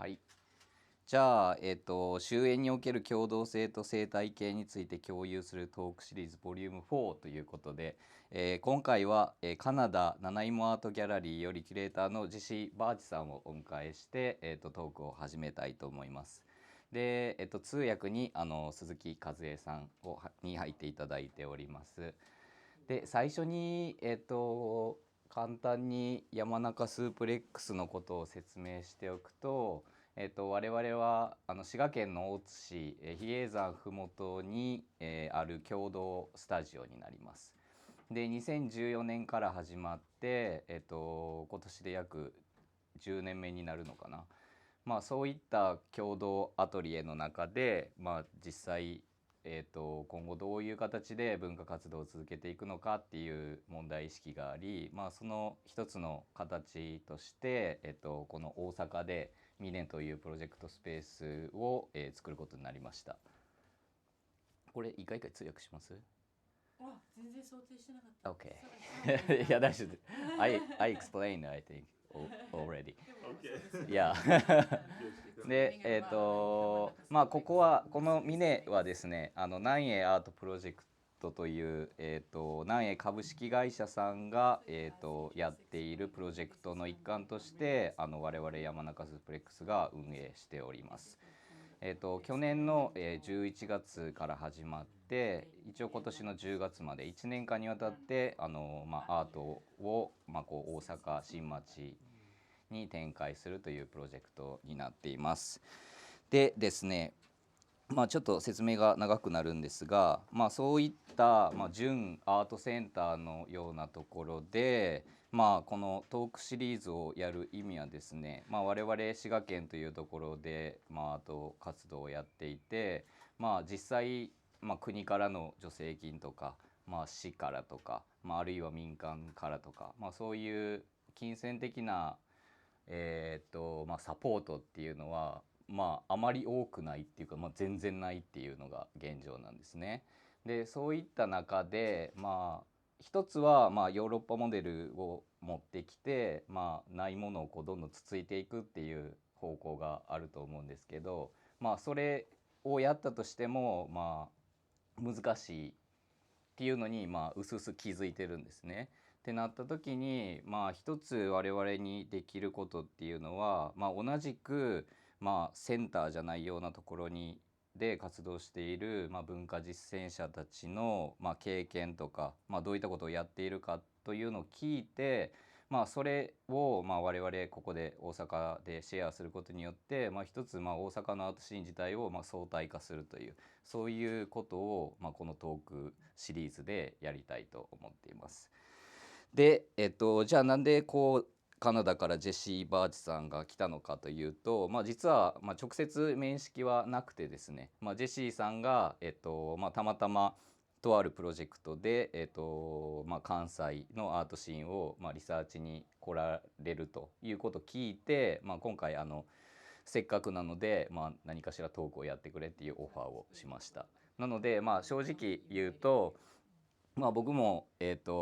はい。じゃあ、周縁における共同性と生態系について共有するトークシリーズボリューム4ということで、今回は、カナダナナイモアートギャラリーよりキュレーターのジェシー・バーチさんをお迎えして、トークを始めたいと思います。で、通訳に鈴木和恵さんに入っていただいております。で、最初に、簡単に山中スープレックスのことを説明しておくと、我々は滋賀県の大津市、比叡山ふもとに、ある共同スタジオになります。で、2014年から始まって、今年で約10年目になるのかな。そういった共同アトリエの中で、実際、今後どういう形で文化活動を続けていくのかっていう問題意識があり、その一つの形として、この大阪でMINEというプロジェクトスペースを、作ることになりました。これ一回通訳します？全然想定してなかった。Okay. Yeah, that should. I explained, I think, already. Yeah. で、このMINEはですね、NANEIアートプロジェクトという、NANEI株式会社さんが、やっているプロジェクトの一環として、我々山中スプレックスが運営しております。去年の11月から始まって、一応今年の10月まで1年間にわたってアートを、大阪新町に展開するというプロジェクトになっています。でですね、ちょっと説明が長くなるんですが、そういった、準アートセンターのようなところで、このトークシリーズをやる意味はですね、我々滋賀県というところで、アート活動をやっていて、実際、国からの助成金とか、市からとか、あるいは民間からとか、そういう金銭的な、サポートっていうのはあまり多くないっていうか、全然ないっていうのが現状なんですね。で、そういった中で一つはヨーロッパモデルを持ってきて、ないものをどんどんつついていくっていう方向があると思うんですけど、それをやったとしても難しいっていうのにうすうす気づいてるんですね。ってなった時に一つ我々にできることっていうのは、同じくセンターじゃないようなところにで活動している、文化実践者たちの、経験とか、どういったことをやっているかというのを聞いて、それを、我々ここで大阪でシェアすることによって、一つ、大阪のアートシーン自体を、相対化するという、そういうことを、このトークシリーズでやりたいと思っています。で、じゃあなんでカナダからジェシー・バーチさんが来たのかというと、実は、直接面識はなくてですね、ジェシーさんが、たまたまとあるプロジェクトで、関西のアートシーンを、リサーチに来られるということを聞いて、今回せっかくなので、何かしらトークをやってくれっていうオファーをしました。なので、正直言うと、僕も、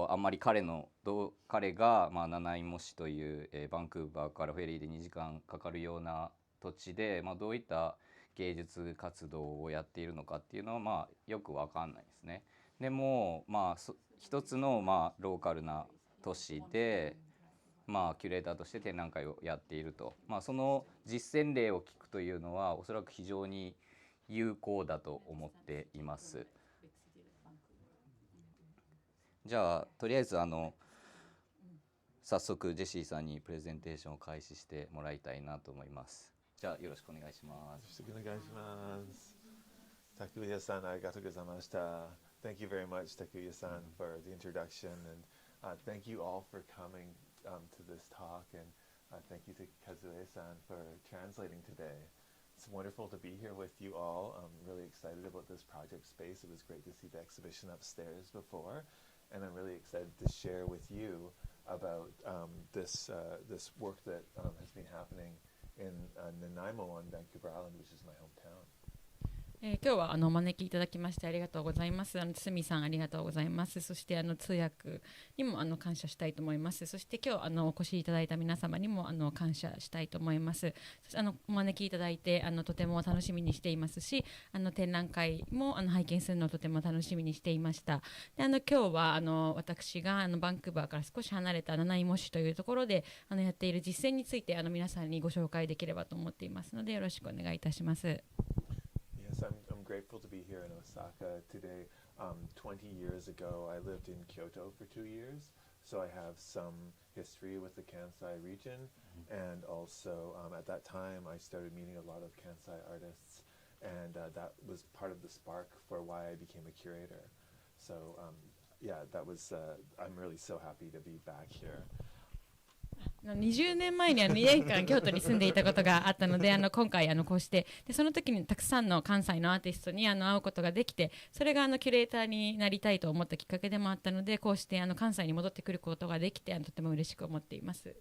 あんまり彼が、ナナイモ市という、バンクーバーからフェリーで2時間かかるような土地で、どういった芸術活動をやっているのかっていうのは、よく分かんないですね。でも、一つの、ローカルな都市で、キュレーターとして展覧会をやっていると、その実践例を聞くというのはおそらく非常に有効だと思っています。じゃあとりあえず早速ジェシーさんにプレゼンテーションを開始してもらいたいなと思います。じゃあよろしくお願いします。よろしくお願いします。Takuya-san, arigatou gozaimashita. Thank you very much, Takuya-san, for the introduction, and thank you all for coming to this talk, and thank you to Kazue-san for translating today. It's wonderful to be here with you all. I'm really excited about this project space. It was great to see the exhibition upstairs before, and I'm really excited to share with you about this work that has been happening in Nanaimo on Vancouver Island, which is my hometown. 今日はお招きいただきましてありがとうございます。つみさんありがとうございます。そして通訳にも感謝したいと思います。そして今日お越しいただいた皆様にも感謝したいと思います。そしてお招きいただいてとても楽しみにしていますし、展覧会も拝見するのをとても楽しみにしていました。で今日は私がバンクーバーから少し離れたナナイモ市というところでやっている実践について皆さんにご紹介できればと思っていますのでよろしくお願いいたします。Yes, I'm grateful to be here in Osaka today. 20 years ago, I lived in Kyoto for 2 years, so I have some history with the Kansai region, and also at that time I started meeting a lot of Kansai artists, and that was part of the spark for why I became a curator. So yeah, that was, I'm really so happy to be back here. 20年前に2年間京都に住んでいたことがあったので今回こうしてでその時にたくさんの関西のアーティストに会うことができてそれがキュレーターになりたいと思ったきっかけでもあったのでこうして関西に戻ってくることができてとても嬉しく思っています。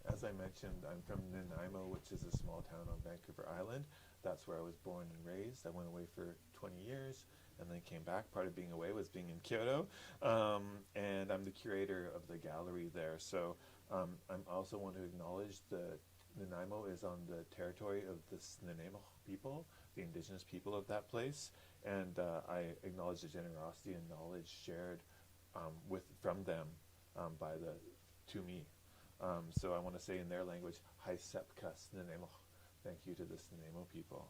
As I mentioned, I'm from NANEI, which is a small town on Vancouver Island. That's where I was born and raised. I went away for 20 years and then came back. Part of being away was being in Kyoto, and I'm the curator of the gallery there. So I also want to acknowledge that Nanaimo is on the territory of the Snuneymuxw people, the indigenous people of that place, and I acknowledge the generosity and knowledge shared from them to me. So I want to say in their language, Hai Sepka Snuneymuxw. Thank you to the Snuneymuxw people.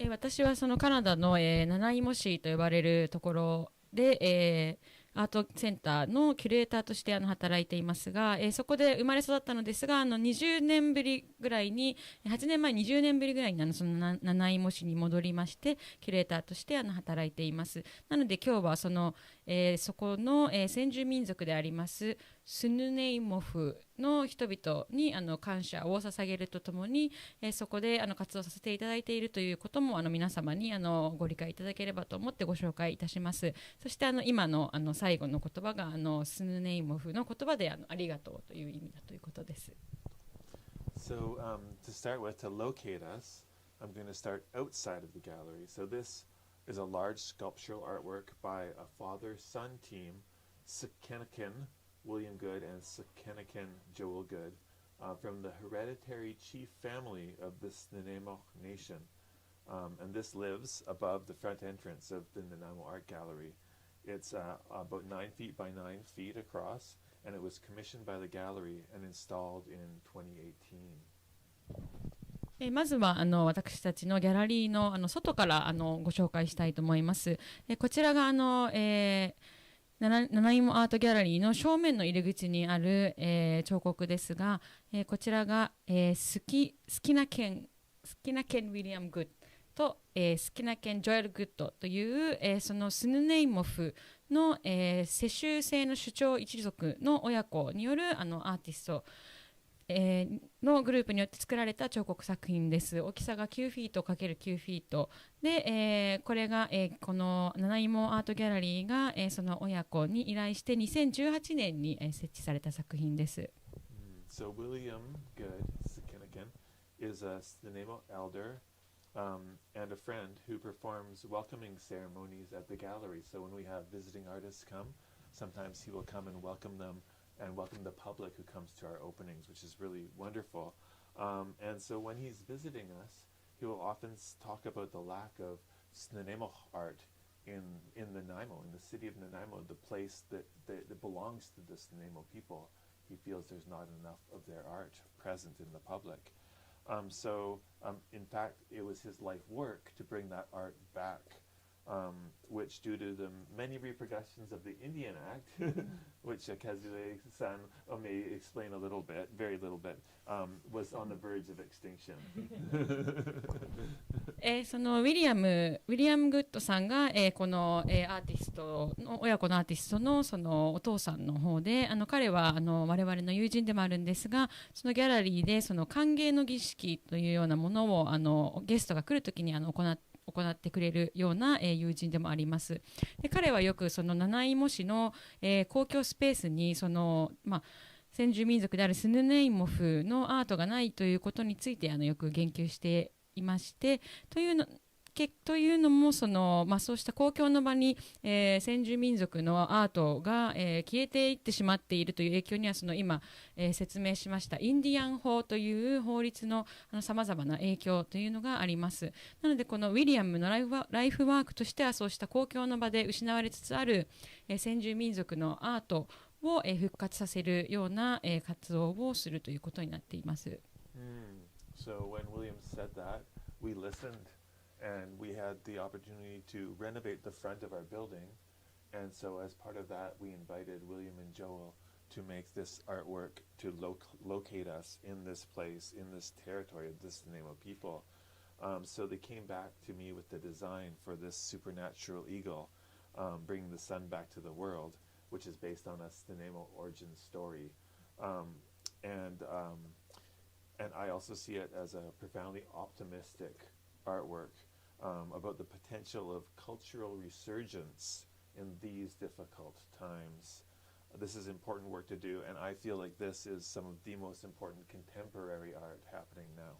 私はそのカナダのナナイモ市と呼ばれるところで、アートセンターのキュレーターとして働いていますが、そこで生まれ育ったのですが20年ぶりぐらいに8年前20年ぶりぐらいにそのナナイモ市に戻りましてキュレーターとして働いています。なので今日はそこの、先住民族でありますスヌネイモフの人々に感謝を捧げるとともに、そこで活動させていただいているということも皆様にご理解いただければと思ってご紹介いたします。そして今の最後の言葉がスヌネイモフの言葉でありがとうという意味だということです。So to start with, to locate us, I'm going to start outside of the gallery. So this is a large sculptural artwork by a father-son team, Sakenikin William Good and Sakenikin Joel Good, from the hereditary chief family of the Snuneymuxw nation. And this lives above the front entrance of the Nanaimo Art Gallery. It's about 9 feet by 9 feet across, and it was commissioned by the gallery and installed in 2018. まずは私たちのギャラリーの外からご紹介したいと思います。こちらがナナイモアートギャラリーの正面の入り口にある、彫刻ですが、こちらが、スキナケンウィリアム・グッドと、スキナケン・ジョエル・グッドという、そのスヌネイモフの、世襲制の首長一族の親子によるアーティスト、のグループによって作られた彫刻作品です。大きさが9フィート ×9 フィートで、これが、このナナイモアートギャラリーが、その親子に依頼して2018年に、設置された作品です。So William Good Sakenikin is a Snuneymuxw elder and a friend who performs welcoming ceremonies at the gallery. So when we have visiting artists come, sometimes he will come and welcome them and welcome the public who comes to our openings, which is really wonderful. And so when he's visiting us, he will often talk about the lack of Snuneymuxw art in Nanaimo, in the city of Nanaimo, the place that belongs to the Snuneymuxw people. He feels there's not enough of their art present in the public. So in fact, it was his life work to bring that art back, which due to the many repercussions of the Indian Act, which Kazue-san may explain a little bit, very little bit, was on the verge of extinction. そのウィリアム・グッドさんが、この、アーティストの親子のアーティストのそのお父さんの方で彼は我々の友人でもあるんですがそのギャラリーでその歓迎の儀式というようなものをゲストが来るときに行ってくれるような、友人でもあります。で彼はよくそのナナイモ市の、公共スペースにその、先住民族であるスヌネイモフのアートがないということについてよく言及していましてというのけというのもそうした公共の場に、先住民族のアートが、消えていってしまっているという影響には今、説明しましたインディアン法という法律のさまざまな影響というのがあります。なのでこのウィリアムのライフワークとしてはそうした公共の場で失われつつある、先住民族のアートを、復活させるような、活動をするということになっています。So when William said that, we listened and we had the opportunity to renovate the front of our building. And so as part of that, we invited William and Joel to make this artwork to locate us in this place, in this territory of this Snuneymuxw people. So they came back to me with the design for this supernatural eagle, bringing the sun back to the world, which is based on a Snuneymuxw origin story. And I also see it as a profoundly optimistic artwork about the potential of cultural resurgence in these difficult times. This is important work to do, and I feel like this is some of the most important contemporary art happening now.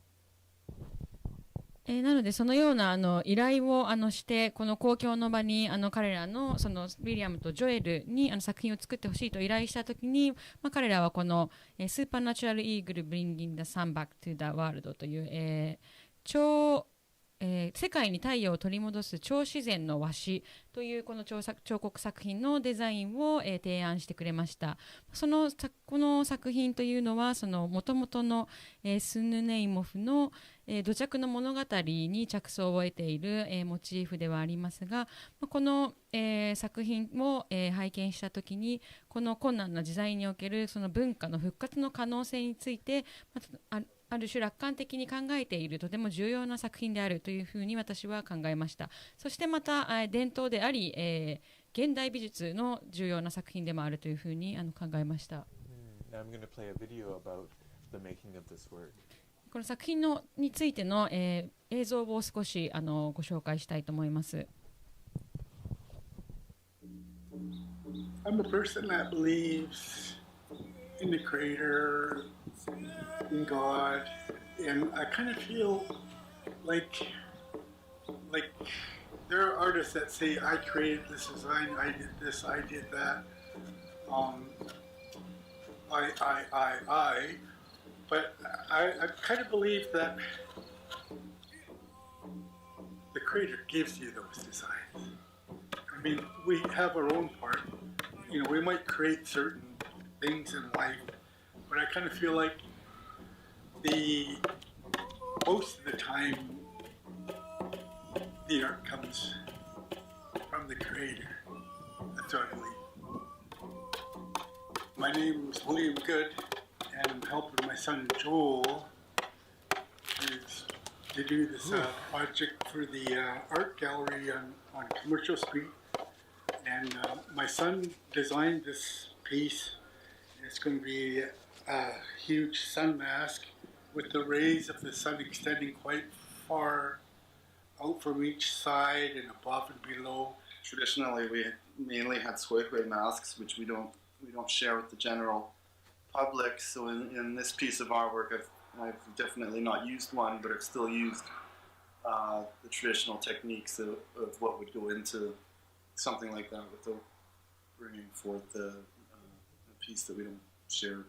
なのでそのような依頼をしてこの公共の場に彼らのウィリアムとジョエルに作品を作ってほしいと依頼したときに、彼らはこのスーパーナチュラルイーグル Bringing the Sun Back to the World という、世界に太陽を取り戻す超自然の和紙というこの彫刻作品のデザインを、提案してくれました。この作品というのはもともとの、スヌネイモフの、土着の物語に着想を得ている、モチーフではありますが、この、作品を、拝見したときにこの困難な時代におけるその文化の復活の可能性についてある種楽観的に考えているとても重要な作品であるというふうに私は考えました。そしてまた伝統であり、現代美術の重要な作品でもあるというふうに考えました。この作品についての、映像を少しご紹介したいと思います。I'm a person that believes in the Creator, in God, and I kind of feel like there are artists that say I created this design, I did this, I did that. But I kind of believe that the Creator gives you those designs. I mean, we have our own part. You know, we might create certain things in life, but I kind of feel like most of the time the art comes from the Creator. That's what I believe. My name is William Good, and I'm helping my son Joel to do this project for the art gallery on Commercial Street. And my son designed this piece. It's going to be a huge sun mask with the rays of the sun extending quite far out from each side and above and below. Traditionally, we mainly had suihue masks, which we don't share with the general public. So in this piece of artwork, I've definitely not used one, but I've still used the traditional techniques of what would go into something like that without bringing forth the piece that we don't share.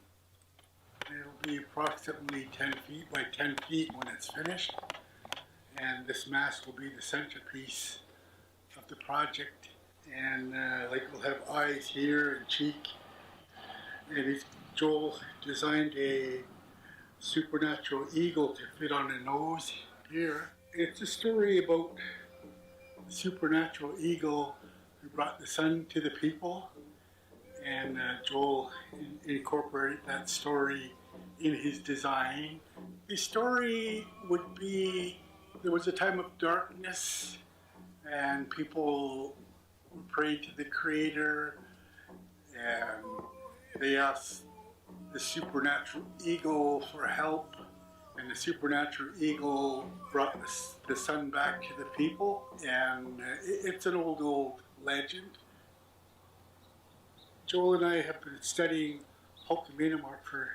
It'll be approximately 10 feet by 10 feet when it's finished, and this mask will be the centerpiece of the project. And we'll have eyes here and cheek, and Joel designed a supernatural eagle to fit on a nose here. It's a story about the supernatural eagle who brought the sun to the people, and Joel incorporated that story in his design. The story would be there was a time of darkness, and people prayed to the Creator, and they asked the supernatural eagle for help, and the supernatural eagle brought the sun back to the people, and it's an old legend. Joel and I have been studying pulp and minimum art for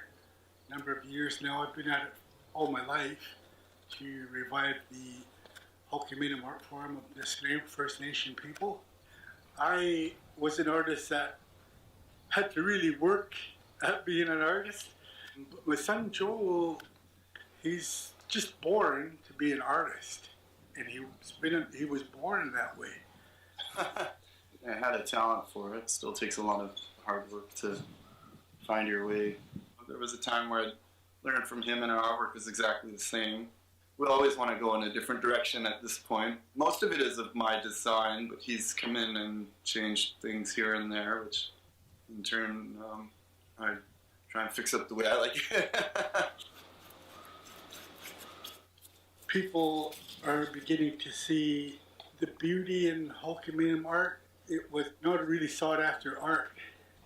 a number of years now. I've been at it all my life to revive the Hulkamanian art form of the Snuneymuxw First Nation people. I was an artist that had to really work at being an artist. But my son Joel, he's just born to be an artist, and he was born that way. I had a talent for it. Still takes a lot of hard work to find your way. There was a time where I learned from him and our artwork was exactly the same. We always want to go in a different direction at this point. Most of it is of my design, but he's come in and changed things here and there, which in turn I try and fix up the way I like it. People are beginning to see the beauty in Hulkamanian art. It was not really sought after art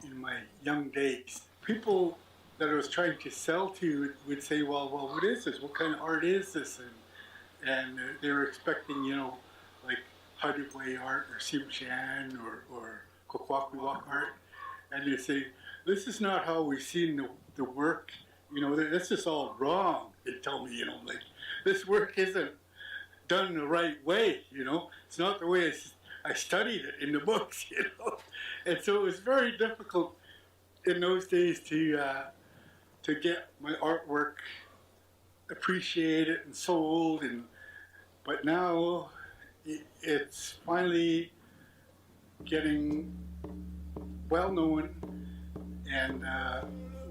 in my young days. People that I was trying to sell to would say, well, what is this? What kind of art is this? And they were expecting, like Hadugway art or Simshan or Kwakwakwak art. And they say, this is not how we've seen the work. This is all wrong. They tell me, like, this work isn't done the right way, It's not the way I studied it in the books, And so it was very difficult in those days to get my artwork appreciated and sold, but now it's finally getting well known, and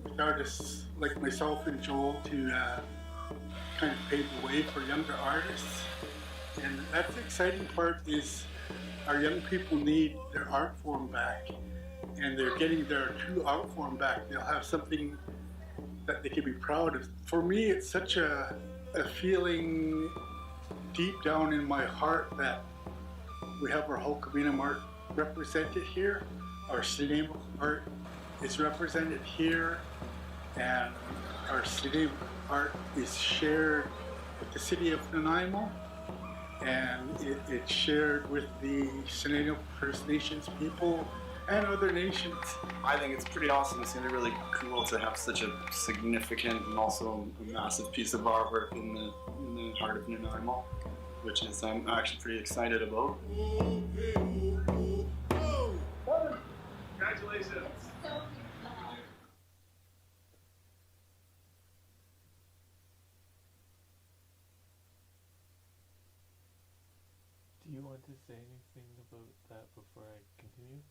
with artists like myself and Joel to kind of pave the way for younger artists. And that's the exciting part, is our young people need their art form back, and they're getting their true art form back. They'll have something that they can be proud of. For me, it's such a feeling deep down in my heart that we have our Hulkamanian art represented here. Our Snuneymuxw art is represented here, and our Snuneymuxw art is shared with the city of Nanaimo, and it's shared with the Snuneymuxw First Nations people and other nations. I think it's pretty awesome. It's going to be really cool to have such a significant and also a massive piece of artwork in the heart of Nanaimo, which is I'm actually pretty excited about. Congratulations. Do you want to say anything about that before I continue?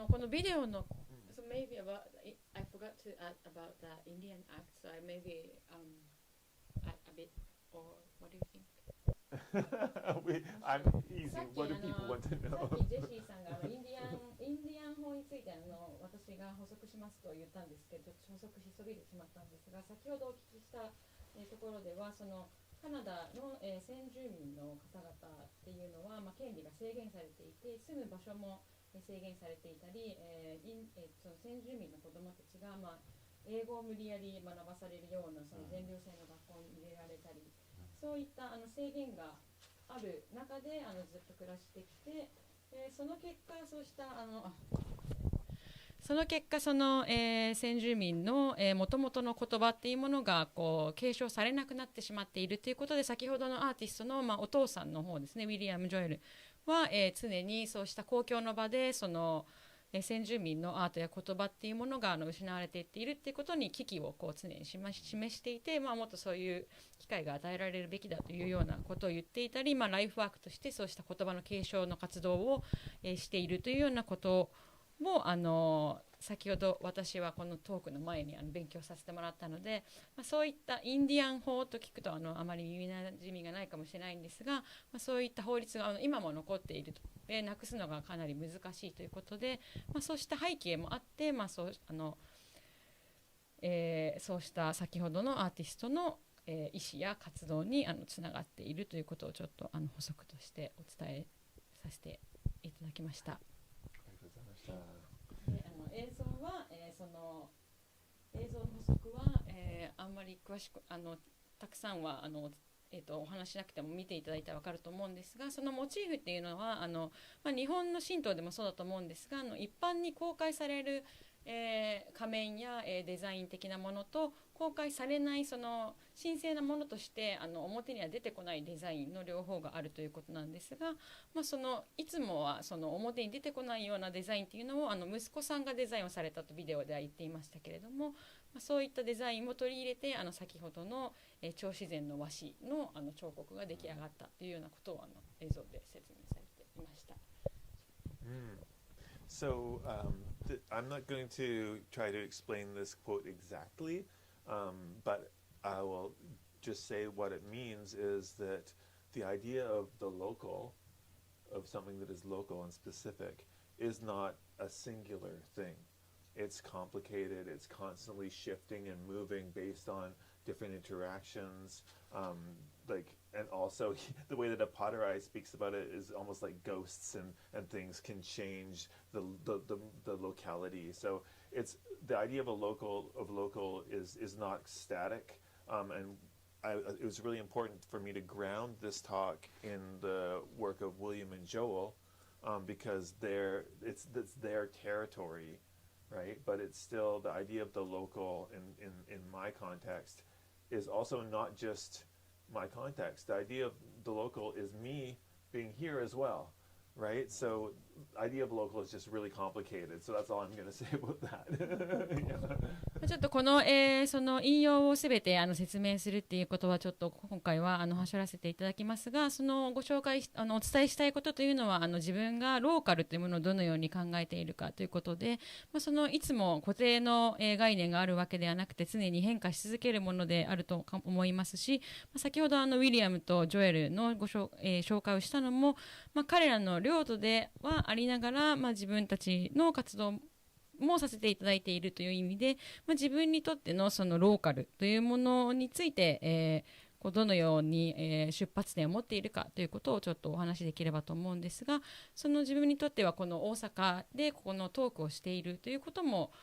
このビデオの so maybe about I forgot to add about the Indian act, so I maybe add a bit, or what do you think? I'm easy. What do people want to know? さっきジェシーさんがインディアン法について私が補足しますと言ったんですけど、補足しそびれてしまったんですが、先ほどお聞きしたところでは、そのカナダの先住民の方々っていうのは、権利が制限されていて、住む場所も制限されていたり、その先住民の子どもたちが、英語を無理やり学ばされるようなその全寮制の学校に入れられたり、そういった制限がある中でずっと暮らしてきて、その結果先住民のもともとの言葉っていうものが継承されなくなってしまっているということで、先ほどのアーティストの、お父さんの方ですね、ウィリアム・ジョエルは、常にそうした公共の場でその先住民のアートや言葉っていうものが失われていっているっていうことに危機を常に示していて、もっとそういう機会が与えられるべきだというようなことを言っていたり、ライフワークとしてそうした言葉の継承の活動をしているというようなことも先ほど私はこのトークの前に勉強させてもらったので、そういったインディアン法と聞くとあまり耳なじみがないかもしれないんですが、そういった法律が今も残っていると、なくすのがかなり難しいということで、そうした背景もあって、そうした先ほどのアーティストの意思や活動につながっているということをちょっと補足としてお伝えさせていただきました。映像は、その映像の補足は、あんまり詳しくたくさんはお話しなくても見ていただいたら分かると思うんですが、そのモチーフっていうのは日本の神道でもそうだと思うんですが、一般に公開される、仮面や、デザイン的なものと公開されないその神聖なものとして表には出てこないデザインの両方があるということなんですが、そのいつもはその表に出てこないようなデザインというのを息子さんがデザインをされたとビデオでは言っていましたけれども、そういったデザインを取り入れて先ほどの、超自然の和紙の彫刻が出来上がったというようなことを映像で説明されていました。So I'm not going to try to explain this quote exactly, but I will just say what it means is that the idea of the local, of something that is local and specific, is not a singular thing. It's complicated, it's constantly shifting and moving based on different interactions. And also the way that a potterai speaks about it is almost like ghosts and things can change the locality. So it's the idea of local is not static. It was really important for me to ground this talk in the work of William and Joel, because it's their territory, right? But it's still the idea of the local in my context is also not just my context. The idea of the local is me being here as well, right? So the idea of local is just really complicated. So that's all I'm going to say about that. ちょっとこの、その引用をすべて説明するっていうことはちょっと今回ははしょらせていただきますが、そのご紹介お伝えしたいことというのは自分がローカルというものをどのように考えているかということで、そのいつも固定の、概念があるわけではなくて常に変化し続けるものであると思いますし、先ほどウィリアムとジョエルの紹介をしたのも、彼らの領土ではありながら、自分たちの活動もさせていただいているという意味で、自分にとってのそのローカルというものについて、どのように、出発点を持っているかということをちょっとお話しできればと思うんですが、その自分にとってはこの大阪でここのトークをしているということも、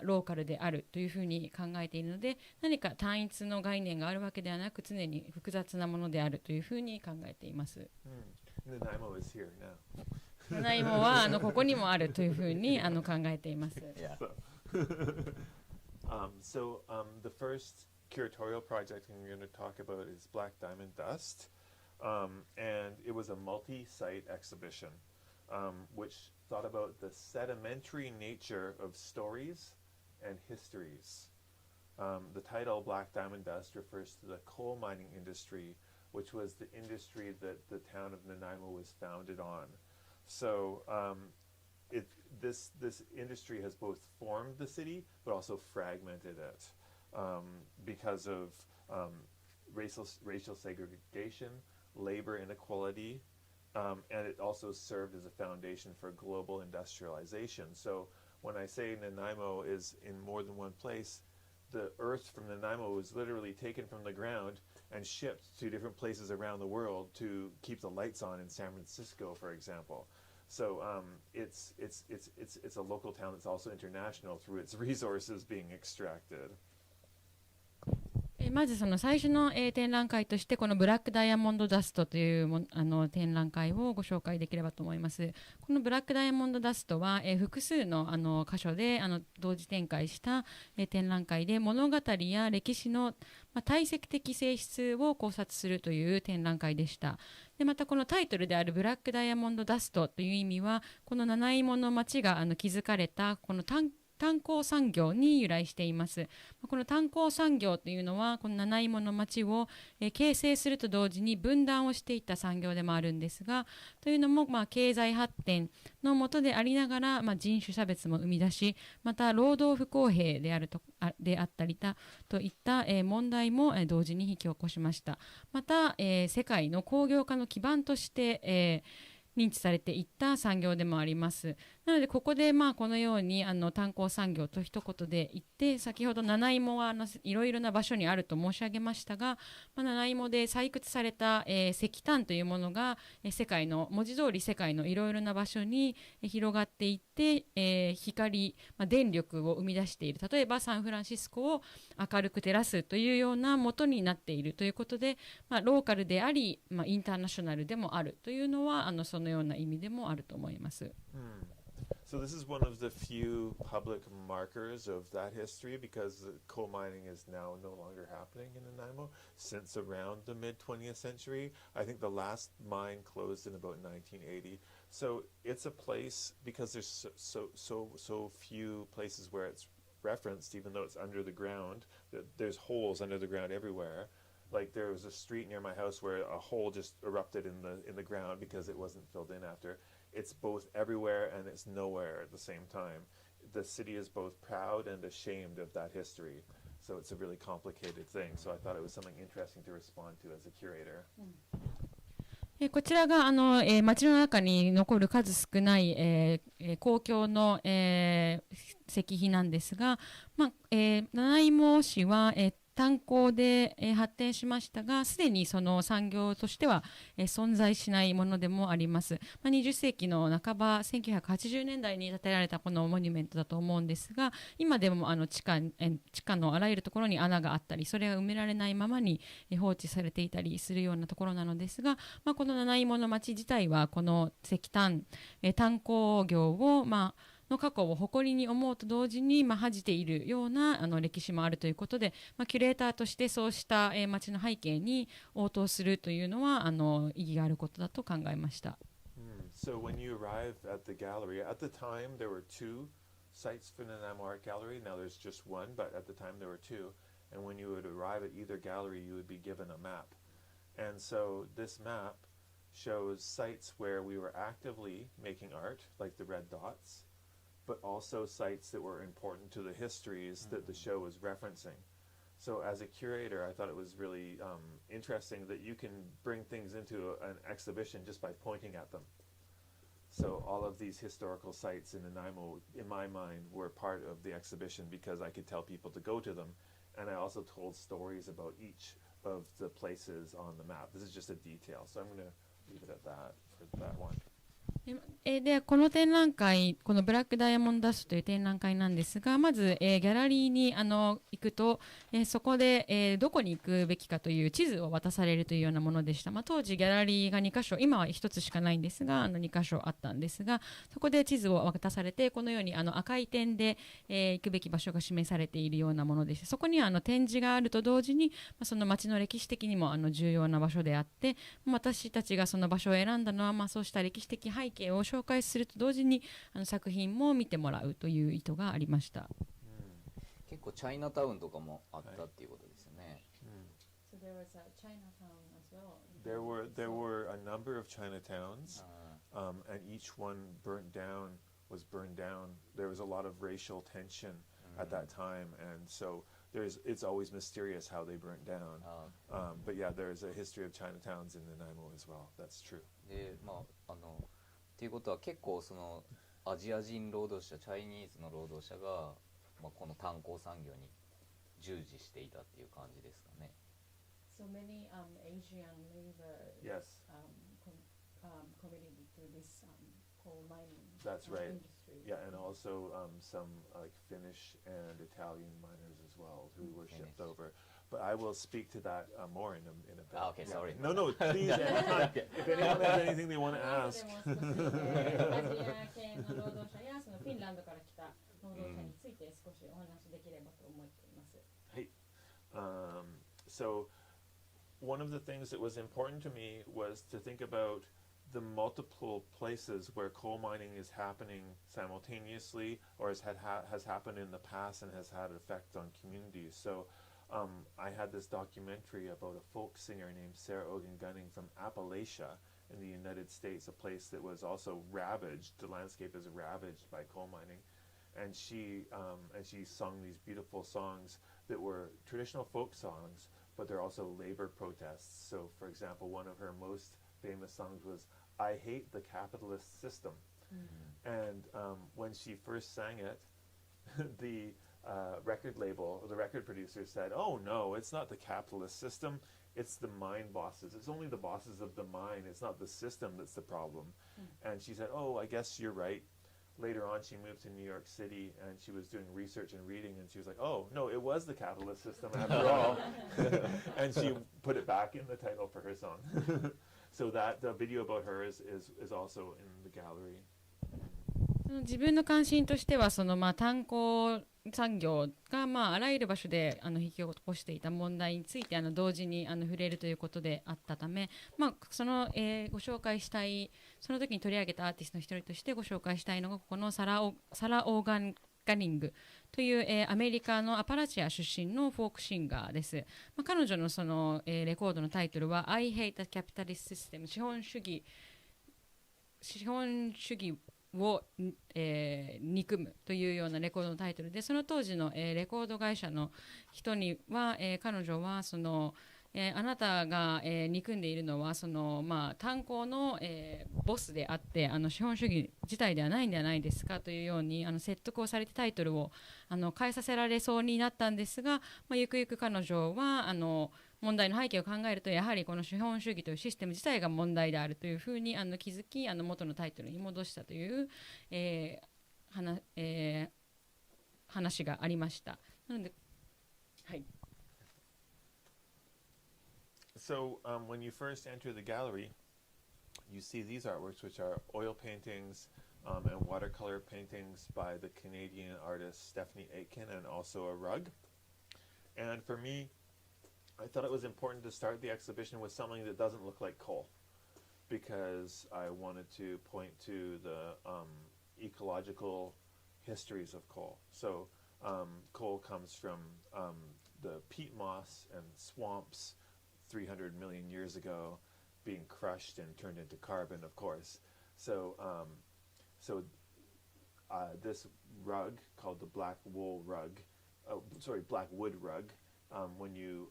ローカルであるというふうに考えているので、何か単一の概念があるわけではなく常に複雑なものであるというふうに考えています。Nanaimo is here now. ナナイモはここにもあるというふうに考えています。The first curatorial project I'm going to talk about is Black Diamond Dust, and it was a multi-site exhibition, which thought about the sedimentary nature of stories and histories. The title Black Diamond Dust refers to the coal mining industry, which was the industry that the town of Nanaimo was founded on. So this industry has both formed the city but also fragmented it because of racial segregation, labor inequality, and it also served as a foundation for global industrialization. So when I say Nanaimo is in more than one place, the earth from Nanaimo was literally taken from the ground and shipped to different places around the world to keep the lights on in San Francisco, for example. So it's a local town that's also international through its resources being extracted. まずその最初の、展覧会としてこのブラックダイヤモンドダストという展覧会をご紹介できればと思います。このブラックダイヤモンドダストは、複数の箇所で同時展開した、展覧会で物語や歴史の、堆積的性質を考察するという展覧会でした。でまたこのタイトルであるブラックダイヤモンドダストという意味はこの七芋の町が築かれたこの炭鉱産業に由来しています。この炭鉱産業というのはこの七芋の町を形成すると同時に分断をしていった産業でもあるんですが、というのも経済発展の下でありながら人種差別も生み出し、また労働不公平であったりといった問題も同時に引き起こしました。また世界の工業化の基盤として認知されていった産業でもあります。なのでここでこのように炭鉱産業と一言で言って、先ほど七芋はいろいろな場所にあると申し上げましたが、七芋で採掘された、石炭というものが世界の文字通り世界のいろいろな場所に広がっていって、光、電力を生み出している。例えばサンフランシスコを明るく照らすというような元になっているということで、ローカルであり、インターナショナルでもあるというのはそのような意味でもあると思います。So So this is one of the few public markers of that history because coal mining is now no longer happening in Nanaimo since around the mid-20th century. I think the last mine closed in about 1980. So it's a place because there's so few places where it's referenced, even though it's under the ground. There's holes under the ground everywhere. Like there was a street near my house where a hole just erupted in the ground because it wasn't filled in after. It's both everywhere and it's nowhere at the same time. The city is both proud and ashamed of that history. So it's a really complicated thing. So I thought it was something interesting to respond to as a curator. こちらが町の中に残る数少ない公共の石碑なんですが、七芋市は炭鉱で発展しましたが、すでにその産業としては存在しないものでもあります。20世紀の半ば1980年代に建てられたこのモニュメントだと思うんですが、今でも地下のあらゆるところに穴があったり、それが埋められないままに放置されていたりするようなところなのですが、この七芋の町自体はこの石炭鉱業をの過去を誇りに思うと同時に恥じているような歴史もあるということで、キュレーターとしてそうした町の背景に応答するというのは意義があることだと考えました。So when you arrive at the gallery, at the time there were two sites for the Nanaimo Art Gallery. Now there's just one, but at the time there were two. And when you would arrive at either gallery, you would be given a map. And so this map shows sites where we were actively making art, like the red dots, but also sites that were important to the histories that the show was referencing. So as a curator, I thought it was really interesting that you can bring things into an exhibition just by pointing at them. So all of these historical sites in Nanaimo, in my mind, were part of the exhibition because I could tell people to go to them. And I also told stories about each of the places on the map. This is just a detail, so I'm going to leave it at that for that one. でこの展覧会、このブラックダイヤモンドダッシュという展覧会なんですが、まず、ギャラリーに行くと、そこで、どこに行くべきかという地図を渡されるというようなものでした。当時ギャラリーが2カ所、今は1つしかないんですが2カ所あったんですが、そこで地図を渡されて、このように赤い点で、行くべき場所が示されているようなものでした。そこには展示があると同時に、その町の歴史的にも重要な場所であって、私たちがその場所を選んだのは、そうした歴史的背景を紹介すると同時に作品も見てもらうという意図がありました。結構チャイナタウンとかもあったっていうことですよね。So there was a Chinatown as well. There were a number of Chinatowns, and each one was burned down. There was a lot of racial tension at that time, and so it's always mysterious how they burnt down. But yeah, there's a history of Chinatowns in Nanaimo as well. That's true. で、っていうことは結構そのアジア人労働者、チャイニーズの労働者が、この炭鉱産業に従事していたっていう感じですかね。So many Asian labor committed to this coal mining That's right. industry. Yeah, and also some like Finnish and Italian miners as well who were shipped over. But I will speak to that more in a bit. Okay, sorry. No, please. Anytime. If anyone has anything they want to ask. アジア系の労働者やそのフィンランドから来た労働者について少しお話しできればと思っています。So one of the things that was important to me was to think about the multiple places where coal mining is happening simultaneously or has happened in the past and has had an effect on communities. So I had this documentary about a folk singer named Sarah Ogan Gunning from Appalachia in the United States, a place that was also ravaged. The landscape is ravaged by coal mining. And she sung these beautiful songs that were traditional folk songs, but they're also labor protests. So, for example, one of her most famous songs was "I Hate the Capitalist System." And when she first sang it, the record label, the record producer said, "Oh no, it's not the capitalist system, it's the mine bosses. It's only the bosses of the mine, it's not the system that's the problem." And she said, "Oh, I guess you're right." Later on, she moved to New York City and she was doing research and reading, and she was like, "Oh no, it was the capitalist system after all." And she put it back in the title for her song. So that the video about her is also in the gallery. 自分の関心としては炭鉱産業があらゆる場所で引き起こしていた問題について同時に触れるということであったため、ご紹介したいその時に取り上げたアーティストの一人としてご紹介したいのがこのサラ・オーガニングという、アメリカのアパラチア出身のフォークシンガーです。彼女のレコードのタイトルは I Hate the Capitalist System 資本主義を、憎むというようなレコードのタイトルで、その当時の、レコード会社の人には、彼女はあなたが、憎んでいるのは炭鉱の、ボスであって資本主義自体ではないんではないですかというように説得をされてタイトルを変えさせられそうになったんですが、ゆくゆく彼女は問題の背景を考えるとやはりこの資本主義というシステム自体が問題であるというふうに気づき元のタイトルに戻したという、話がありました。なので、はい。So when you first enter the gallery, you see these artworks, which are oil paintings and watercolor paintings by the Canadian artist Stephanie Aitken, and also a rug. And for me, I thought it was important to start the exhibition with something that doesn't look like coal, because I wanted to point to the ecological histories of coal. So coal comes from the peat moss and swamps 300 million years ago, being crushed and turned into carbon, of course. So this rug called the black wood rug, when you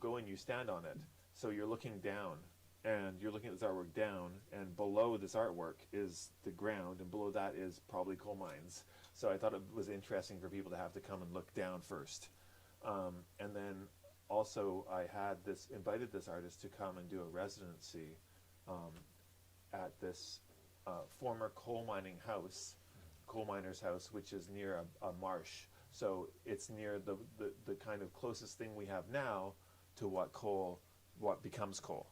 go and you stand on it, so you're looking down, and you're looking at this artwork down, and below this artwork is the ground, and below that is probably coal mines. So I thought it was interesting for people to have to come and look down first. And then also I invited this artist to come and do a residency at this former coal miner's house, which is near a marsh. So it's near the kind of closest thing we have now to what becomes coal.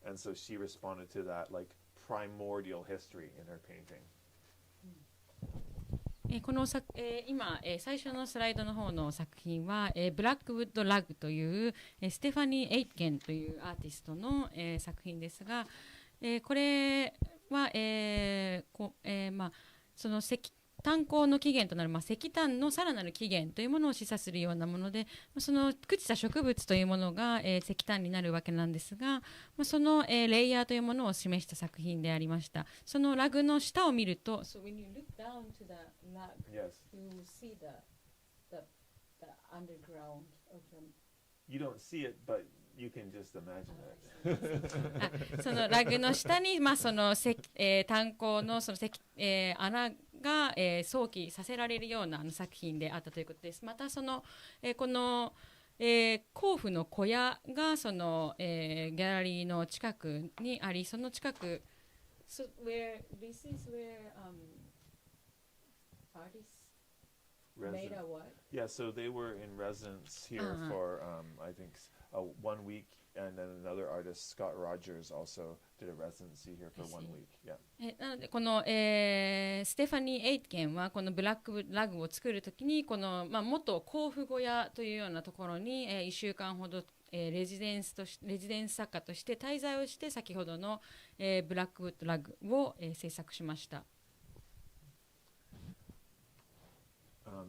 And so she responded to that like primordial history in her painting. この今、最初のスライドの方の作品は、ブラックウッドラグという、ステファニー・エイケンというアーティストの、作品ですが、これは、その炭鉱の起源となる、石炭のさらなる起源というものを示唆するようなもので、その朽ちた植物というものが、石炭になるわけなんですが、その、レイヤーというものを示した作品でありました。そのラグの下を見ると、So when you look down to the log, Yes. you see the underground of the... You don't see it, but you can just imagine it. そのラグの下に、その炭鉱のその穴が、想起させられるような作品であったということです。またこの、甲府の小屋がその、ギャラリーの近くにあり、その近く、this is where artists made a what? Yeah, so they were in residence here for I think 1 week, and then another artist, Scott Rogers, also did a residency here for 1 week. Yeah. なのでこの、ステファニー・エイケンはこのブラックラグを作るときにこの、元甲府小屋というようなところに、1週間ほど、レジデンス作家として滞在をして先ほどの、ブラックウッドラグを、制作しました。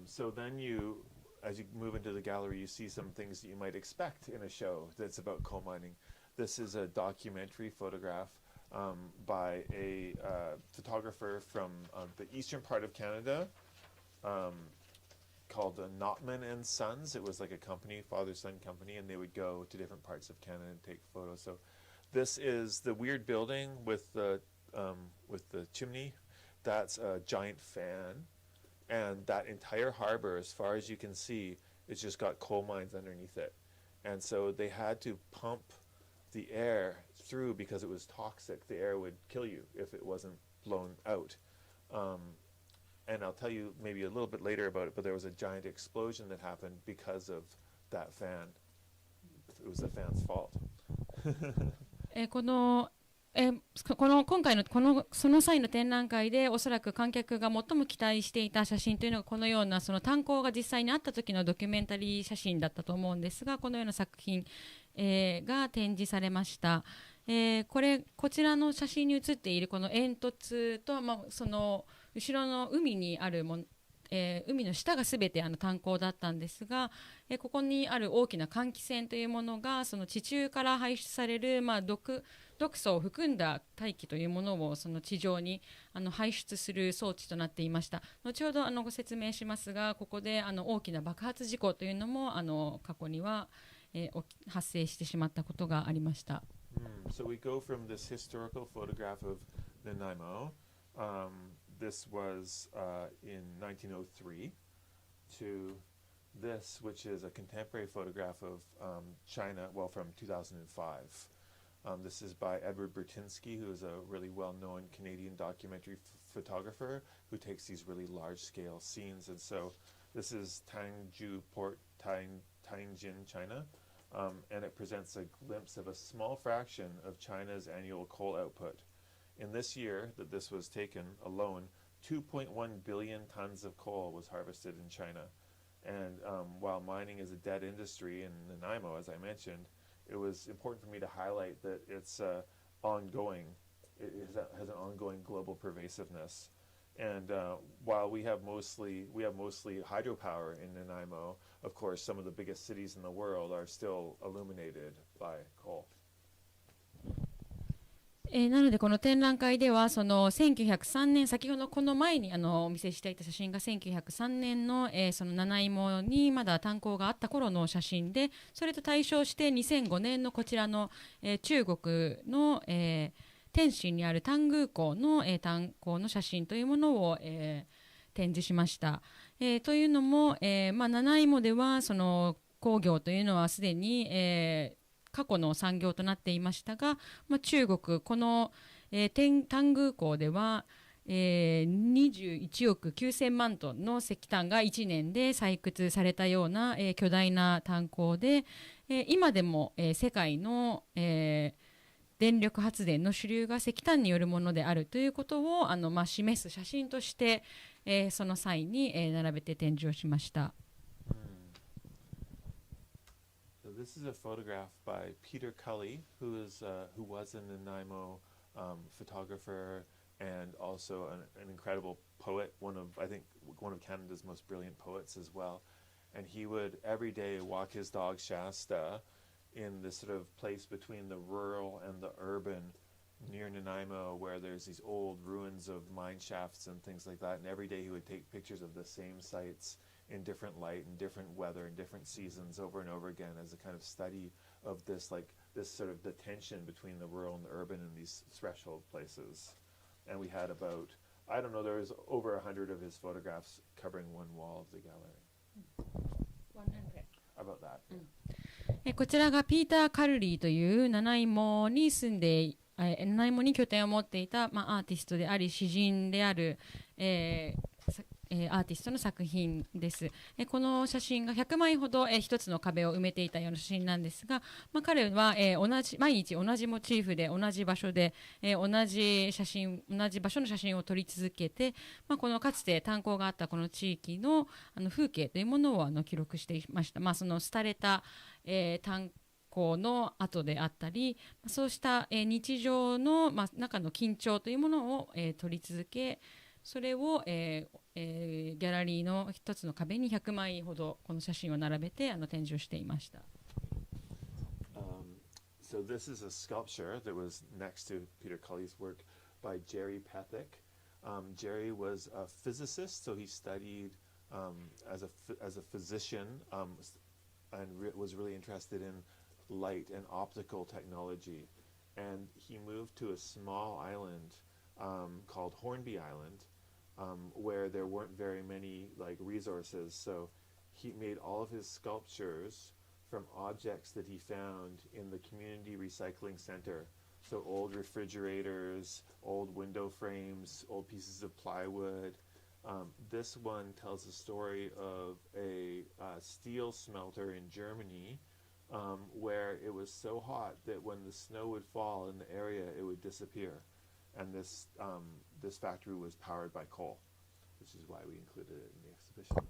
So then as you move into the gallery, you see some things that you might expect in a show that's about coal mining. This is a documentary photograph by a photographer from the eastern part of Canada called Notman and Sons. It was like a company, father-son company, and they would go to different parts of Canada and take photos. So this is the weird building with the chimney. That's a giant fan. And that entire harbor, as far as you can see, it's just got coal mines underneath it. And so they had to pump the air through because it was toxic. The air would kill you if it wasn't blown out. And I'll tell you maybe a little bit later about it, but there was a giant explosion that happened because of that fan. It was the fan's fault. この今回のその際の展覧会でおそらく観客が最も期待していた写真というのがこのようなその炭鉱が実際にあった時のドキュメンタリー写真だったと思うんですが、このような作品、が展示されました。こちらの写真に写っているこの煙突と、その後ろの海にある海の下がすべて炭鉱だったんですが、ここにある大きな換気扇というものがその地中から排出される、毒素を含んだ大気というものをその地上に排出する装置となっていました。後ほどご説明しますが、ここで大きな爆発事故というのも過去には、発生してしまったことがありました。So we go from this historical photograph of Nanaimo, this was in 1903, to this, which is a contemporary photograph of China, well, from 2005. This is by Edward Bertinsky, who is a really well-known Canadian documentary photographer who takes these really large-scale scenes. And so this is Tangju Port, Tianjin, China, and it presents a glimpse of a small fraction of China's annual coal output. In this year that this was taken alone, 2.1 billion tons of coal was harvested in China. And while mining is a dead industry in Nanaimo, as I mentioned, it was important for me to highlight that it's ongoing. It has an ongoing global pervasiveness. And while we have mostly hydropower in Nanaimo, of course, some of the biggest cities in the world are still illuminated by coal. なのでこの展覧会ではその1903年、先ほどこの前にお見せしていた写真が1903年の、その七芋にまだ炭鉱があった頃の写真で、それと対照して2005年のこちらの、中国の、天津にある丹宮港の、炭鉱の写真というものを、展示しました。というのも、七芋ではその工業というのはすでに、過去の産業となっていましたが、中国この、丹宮港では、21億9000万トンの石炭が1年で採掘されたような、巨大な炭鉱で、今でも、世界の、電力発電の主流が石炭によるものであるということを示す写真として、その際に、並べて展示をしました。This is a photograph by Peter Cully, who was a Nanaimo photographer and also an incredible poet, one of Canada's most brilliant poets as well. And he would every day walk his dog Shasta in this sort of place between the rural and the urban near Nanaimo, where there's these old ruins of mine shafts and things like that. And every day he would take pictures of the same sites in different light and different weather and different seasons over and over again as a kind of study of this sort of the tension between the rural and the urban in these threshold places. And we had about, there was over 100 of his photographs covering one wall of the gallery. 100. About that. こちらがピーター・カルリーという七芋に住んで、七芋に拠点を持っていた、アーティストであり詩人である、アーティストの作品です。この写真が100枚ほど、一つの壁を埋めていたような写真なんですが、彼は、毎日同じモチーフで同じ場所で、同じ場所の写真を撮り続けて、このかつて炭鉱があったこの地域の、風景というものを記録していました。その廃れた、炭鉱の跡であったり、そうした、日常の、中の緊張というものを、撮り続け、それを、ギャラリーの一つの壁に100枚ほどこの写真を並べて展示をしていました。So this is a sculpture that was next to Peter Cully's work by Jerry Pethick. Jerry was a physicist, so he studied as a physician and was really interested in light and optical technology. And he moved to a small island called Hornby Island, where there weren't very many resources. So he made all of his sculptures from objects that he found in the community recycling center. So old refrigerators, old window frames, old pieces of plywood. This one tells the story of a steel smelter in Germany where it was so hot that when the snow would fall in the area, it would disappear. And this factory was powered by coal, which is why we included it in the exhibition.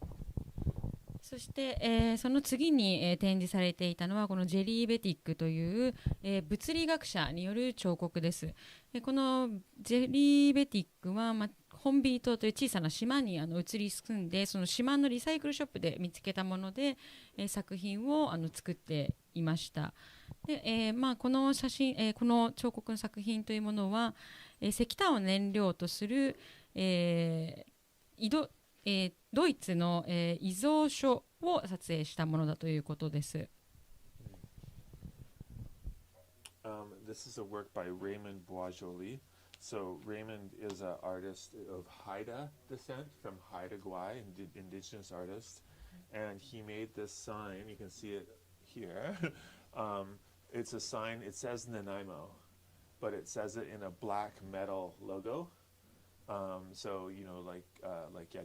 そして、その次に、展示されていたのはこのジェリーベティックという、物理学者による彫刻です。このジェリーベティックは、本ビー島という小さな島に移り住んで、その島のリサイクルショップで見つけたもので、作品を作っていました。で、この写真、この彫刻の作品というものは、石炭を燃料とする、ドイツの、遺贈書を撮影したものだということです。This is a work by Raymond Boisjoli. So Raymond is an artist of Haida descent from Haida Gwaii, indigenous artist, and he made this sign. You can see it here. It's a sign. It says Nanaimo, but it says it in a black metal logo. So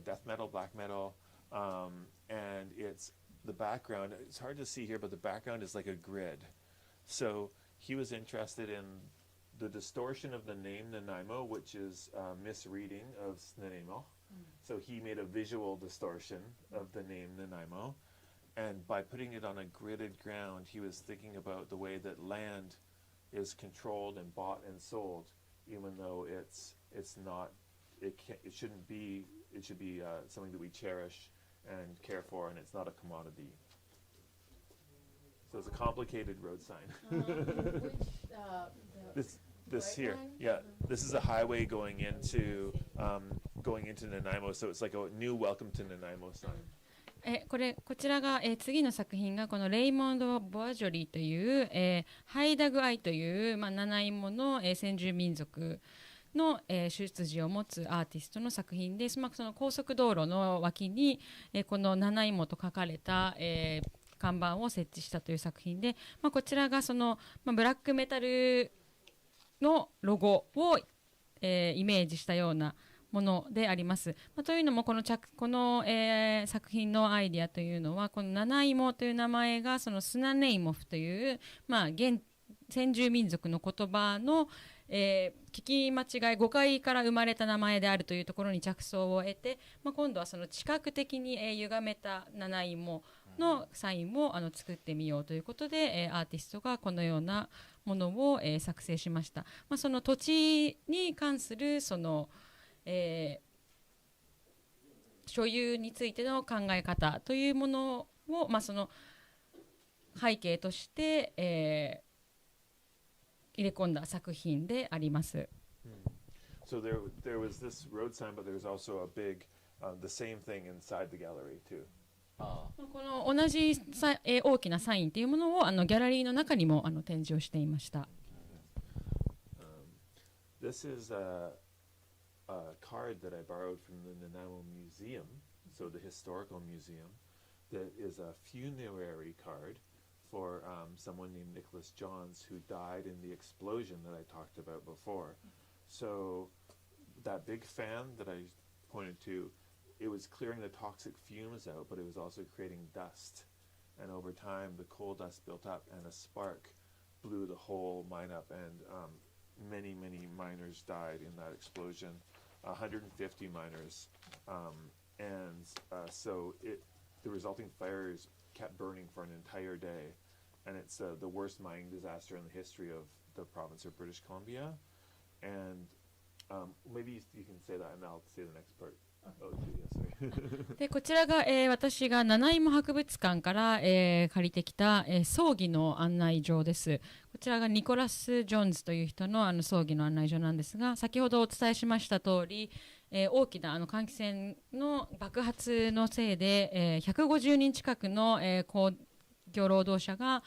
death metal, black metal, and it's the background. It's hard to see here, but the background is like a grid. So he was interested in the distortion of the name Nanaimo, which is a misreading of Snuneymuxw. So he made a visual distortion of the name Nanaimo, and by putting it on a gridded ground, he was thinking about the way that land is controlled and bought and sold, even though it's not. It shouldn't be. It should be something that we cherish and care for, and it's not a commodity. So it's a complicated road sign. This here, yeah. This is a highway going into Nanaimo, so it's like a new welcome to Nanaimo sign. こちらが、次の作品がこのレイモンド・ボアジョリーという、ハイダグアイという、ナナイモの、先住民族の、出自を持つアーティストの作品です。その高速道路の脇に、このナナイモと書かれた、看板を設置したという作品で、こちらがその、ブラックメタルのロゴを、イメージしたようなものであります。というのもこの作品のアイディアというのはこのナナイモという名前がそのスナネイモフという、先住民族の言葉の、聞き間違い誤解から生まれた名前であるというところに着想を得て、今度はその知覚的に、歪めたナナイモのサインを作ってみようということで、アーティストがこのようなものを、作成しました。その土地に関するその、所有についての考え方というものを、その背景として、入れ込んだ作品であります。So there was this road sign, but there was also a big, the same thing inside the gallery too. この同じ大きなサインというものをギャラリーの中にも展示をしていました。This is a card that I borrowed from the Nanaimo Museum, so the historical museum, that is a funerary card for someone named Nicholas Johns who died in the explosion that I talked about before. So that big fan that I pointed to, it was clearing the toxic fumes out, but it was also creating dust. And over time, the coal dust built up and a spark blew the whole mine up, and many miners died in that explosion, 150 miners. So the resulting fires kept burning for an entire day, and it's the worst mining disaster in the history of the province of British Columbia. And maybe you can say that, and I'll say the next part. Oh, でこちらが、私がナナイモ博物館から、借りてきた、葬儀の案内状です。こちらがニコラス・ジョーンズという人の、葬儀の案内状なんですが、先ほどお伝えしました通り、大きな換気扇の爆発のせいで、150人近くの、工業労働者が、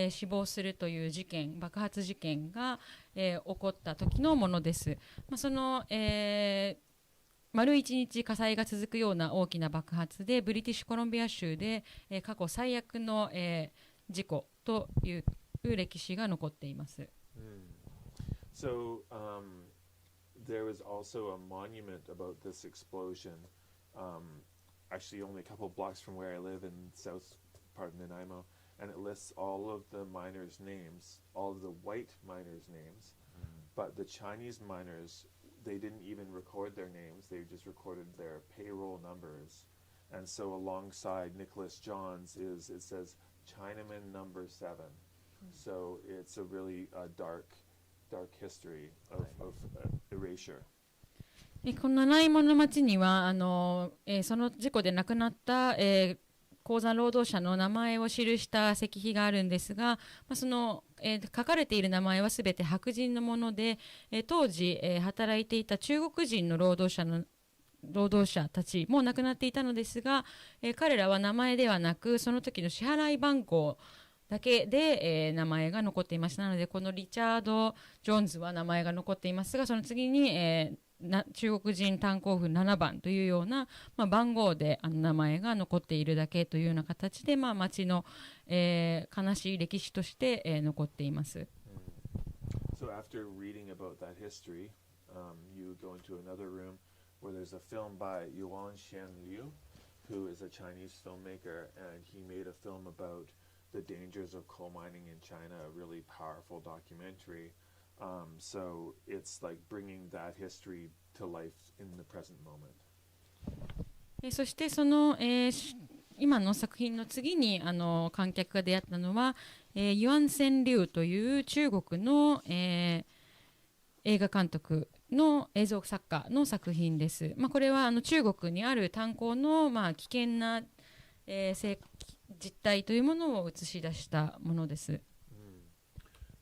死亡するという爆発事件が、起こった時のものです。その、丸1日火災が続くような大きな爆発でブリティッシュコロンビア州で、過去最悪の、事故という歴史が残っています。So there was also a monument about this explosion, actually only a couple of blocks from where I live in south part of Nanaimo, and it lists all of the miners' names, all of the white miners' names, but the Chinese miners, they didn't even record their names, they just recorded their payroll numbers. And so alongside Nicholas John's it says Chinaman number 7. So it's a really dark history of erasure. この七芋の町にはその事故で亡くなった、鉱山労働者の名前を記した石碑があるんですが、その、書かれている名前はすべて白人のもので、当時、働いていた中国人の労働者たちも亡くなっていたのですが、彼らは名前ではなくその時の支払い番号だけで、名前が残っていました。なのでこのリチャード・ジョーンズは名前が残っていますが、その次に、中国人炭鉱夫7番というような、番号で名前が残っているだけというような形で、町の、悲しい歴史として、残っています。So after reading about that history, you go into another room where there's a film by Yuan Xianliu, who is a Chinese filmmaker, and he made a film about the dangers of coal mining in China, a really powerful documentary. So it's like bringing that history to life in the present moment. そしてその、今の作品の次に観客が出会ったのは、ユアン・セン・リュウという中国の、映画監督の映像作家の作品です。これは中国にある炭鉱の、危険な、実態というものを映し出したものです。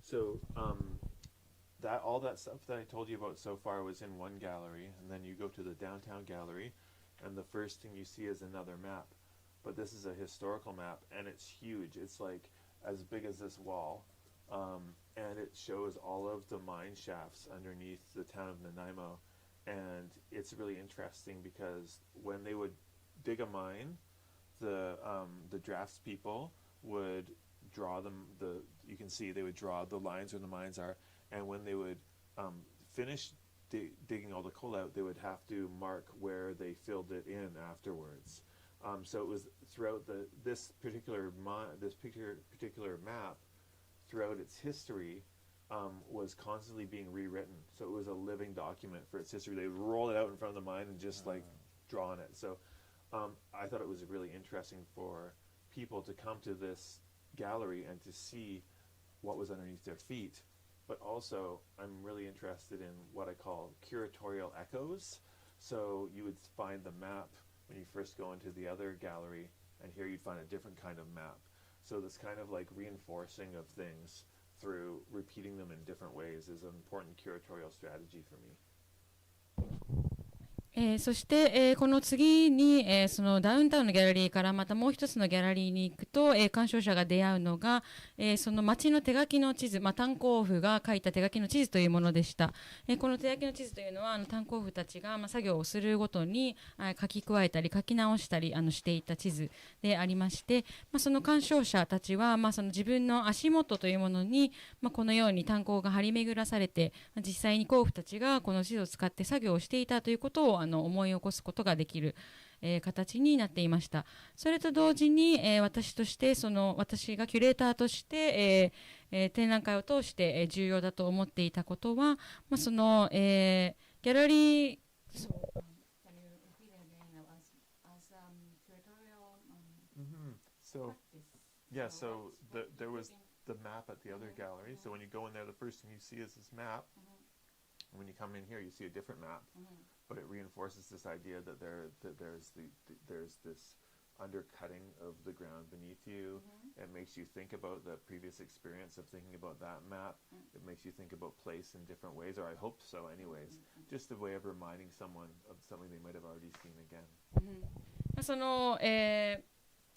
So, all that stuff that I told you about so far was in one gallery, and then you go to the downtown gallery, and the first thing you see is another map. But this is a historical map, and it's huge. It's like as big as this wall, and it shows all of the mine shafts underneath the town of Nanaimo. And it's really interesting because when they would dig a mine, the draftspeople would draw them. You can see they would draw the lines where the mines are. And when they would finish digging all the coal out, they would have to mark where they filled it in afterwards. So it was throughout this particular map, throughout its history, was constantly being rewritten. So it was a living document for its history. They would roll it out in front of the mine and just like draw on it. So I thought it was really interesting for people to come to this gallery and to see what was underneath their feet. But also, I'm really interested in what I call curatorial echoes. So you would find the map when you first go into the other gallery, and here you'd find a different kind of map. So this kind of like reinforcing of things through repeating them in different ways is an important curatorial strategy for me. そして、この次に、そのダウンタウンのギャラリーからまたもう一つのギャラリーに行くと、鑑賞者が出会うのが、その町の手書きの地図、炭鉱夫が書いた手書きの地図というものでした。この手書きの地図というのは炭鉱夫たちが、作業をするごとに書き加えたり書き直したりしていた地図でありまして、その鑑賞者たちは、その自分の足元というものに、このように炭鉱が張り巡らされて、実際に鉱夫たちがこの地図を使って作業をしていたということを思い起こすことができる、形になっていました。それと同時に、私がキュレーターとして、展覧会を通して、重要だと思っていたことは、その、ギャラリーSo there was the map at the other gallery. So when you go in there, the first thing you see is this map. When you come in here, you see a different map, but it reinforces this idea that there's this undercutting of the ground beneath you. It makes you think about the previous experience of thinking about that map. It makes you think about place in different ways, or I hope so anyways. Just a way of reminding someone of something they might have already seen again.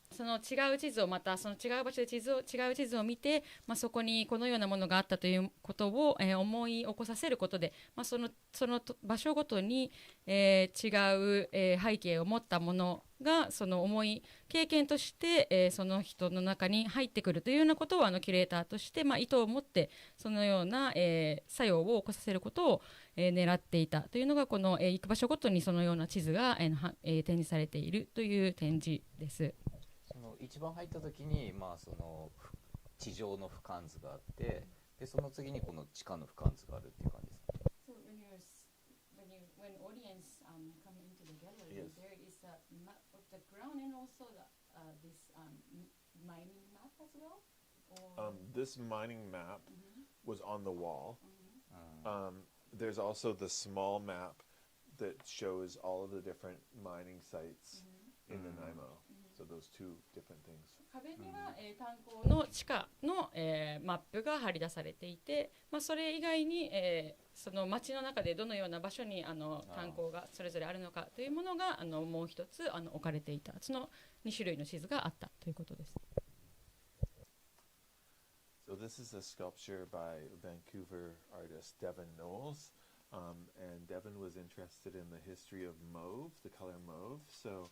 その違う地図をまたその違う場所で違う地図を見て、そこにこのようなものがあったということを、思い起こさせることで、その場所ごとに、違う、背景を持ったものがその重い経験として、その人の中に入ってくるというようなことをキュレーターとして、意図を持ってそのような、作用を起こさせることを、狙っていたというのがこの、行く場所ごとにそのような地図が、展示されているという展示です。一番入った時に、まあ、その地上の俯瞰図があって、でその次にこの地下の俯瞰図があるっていう感じです。So when audience come into the gallery, Yes. there is a map of the ground and also this mining map as well. Or This mining map was on the wall. うん There's also the small map that shows all of the different mining sites in Nanaimo. So those two different things. 壁には、炭鉱の地下の、マップが張り出されていて、まあ、それ以外に、その町の中でどのような場所に炭鉱がそれぞれあるのかというものがもう一つ置かれていた、その2種類の地図があったということです。So this is a sculpture by Vancouver artist Devin Knowles. And Devin was interested in the history of mauve, the color mauve. So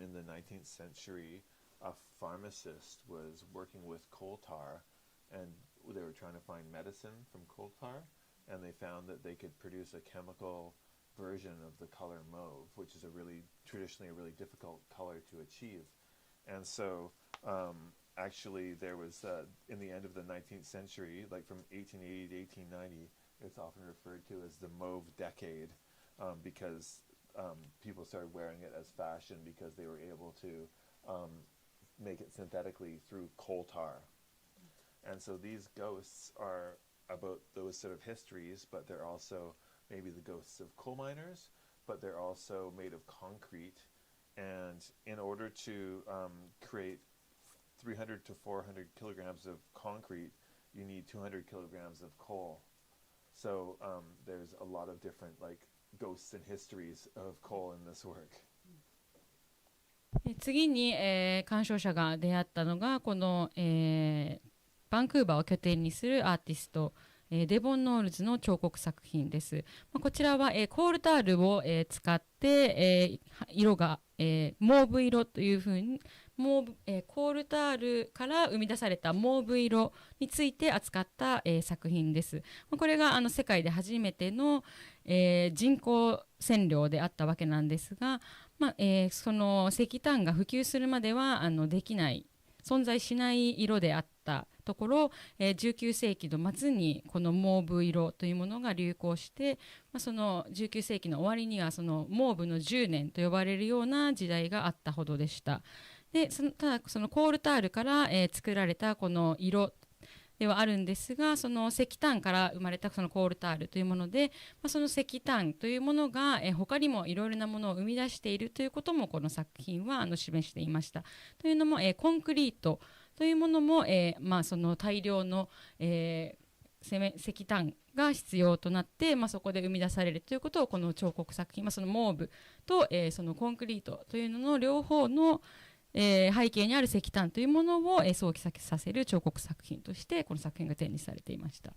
in the 19th century, a pharmacist was working with coal tar, and they were trying to find medicine from coal tar, and they found that they could produce a chemical version of the color mauve, which is traditionally a really difficult color to achieve. And so actually there was, in the end of the 19th century, like from 1880 to 1890, it's often referred to as the mauve decade, because people started wearing it as fashion because they were able to make it synthetically through coal tar. And so these ghosts are about those sort of histories, but they're also maybe the ghosts of coal miners, but they're also made of concrete. And in order to create 300 to 400 kilograms of concrete, you need 200 kilograms of coal. So there's a lot of different like ghosts and histories of coal in this work. 次に、鑑賞者が出会ったのがこの、バンクーバーを拠点にするアーティスト、デボン・ノールズの彫刻作品です。こちらは、コールタールを、使って、色が、モーブ色というふうにコールタールから生み出されたモーブ色について扱った、作品です。これが世界で初めての、人工染料であったわけなんですが、その石炭が普及するまではできない存在しない色であったところ、19世紀の末にこのモーブ色というものが流行して、その19世紀の終わりにはそのモーブの10年と呼ばれるような時代があったほどでした。でただそのコールタールから、作られたこの色ではあるんですが、その石炭から生まれたそのコールタールというもので、その石炭というものが、他にもいろいろなものを生み出しているということもこの作品は示していました。というのも、コンクリートというものも、その大量の、石炭が必要となって、そこで生み出されるということをこの彫刻作品、そのモーブと、そのコンクリートというのの両方の背景にある石炭というものを想起させる彫刻作品としてこの作品が展示されていました。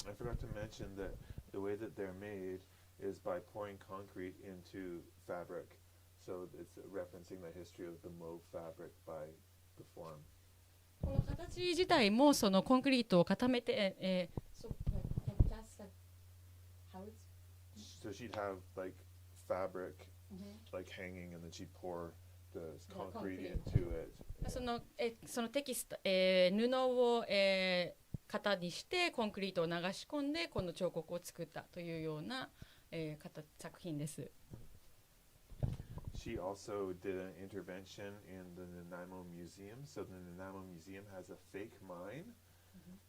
I forgot to mention that the way that they're made is by pouring concrete into fabric. So it's referencing the history of the mauve fabric by the form. この形自体もそのコンクリートを固めて、So she'd have like fabric like hanging, and then she'd pour the concrete into it. そのテキスト、布を、型にしてコンクリートを流し込んでこの彫刻を作ったというような、作品です。She also did an intervention in the Nanaimo Museum. So the Nanaimo Museum has a fake mine.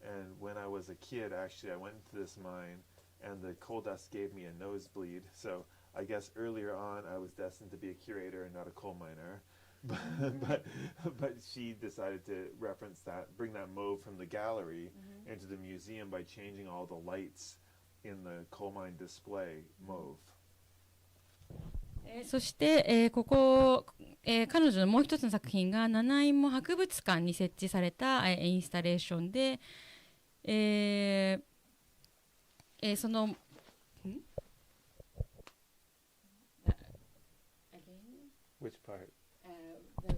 And when I was a kid, actually, I went into this mine, and the coal dust gave me a nosebleed. So I guess earlier on, I was destined to be a curator and not a coal miner. But she decided to reference that, bring that mauve from the gallery into the museum by changing all the lights in the coal mine display mauve. そして、ここ、彼女のもう一つの作品がナナイモ博物館に設置された、インスタレーションで、そのWhich part?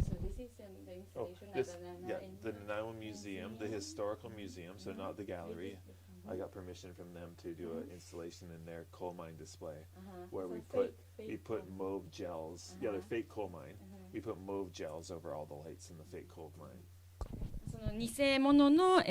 So this is the installation This, at the yeah, the Nanaimo Museum, the historical museum, so not the gallery. I got permission from them to do an installation in their coal mine display, where we put mauve gels. Yeah, they're fake coal mine. We put mauve gels over all the lights in the fake coal mine. その偽物の、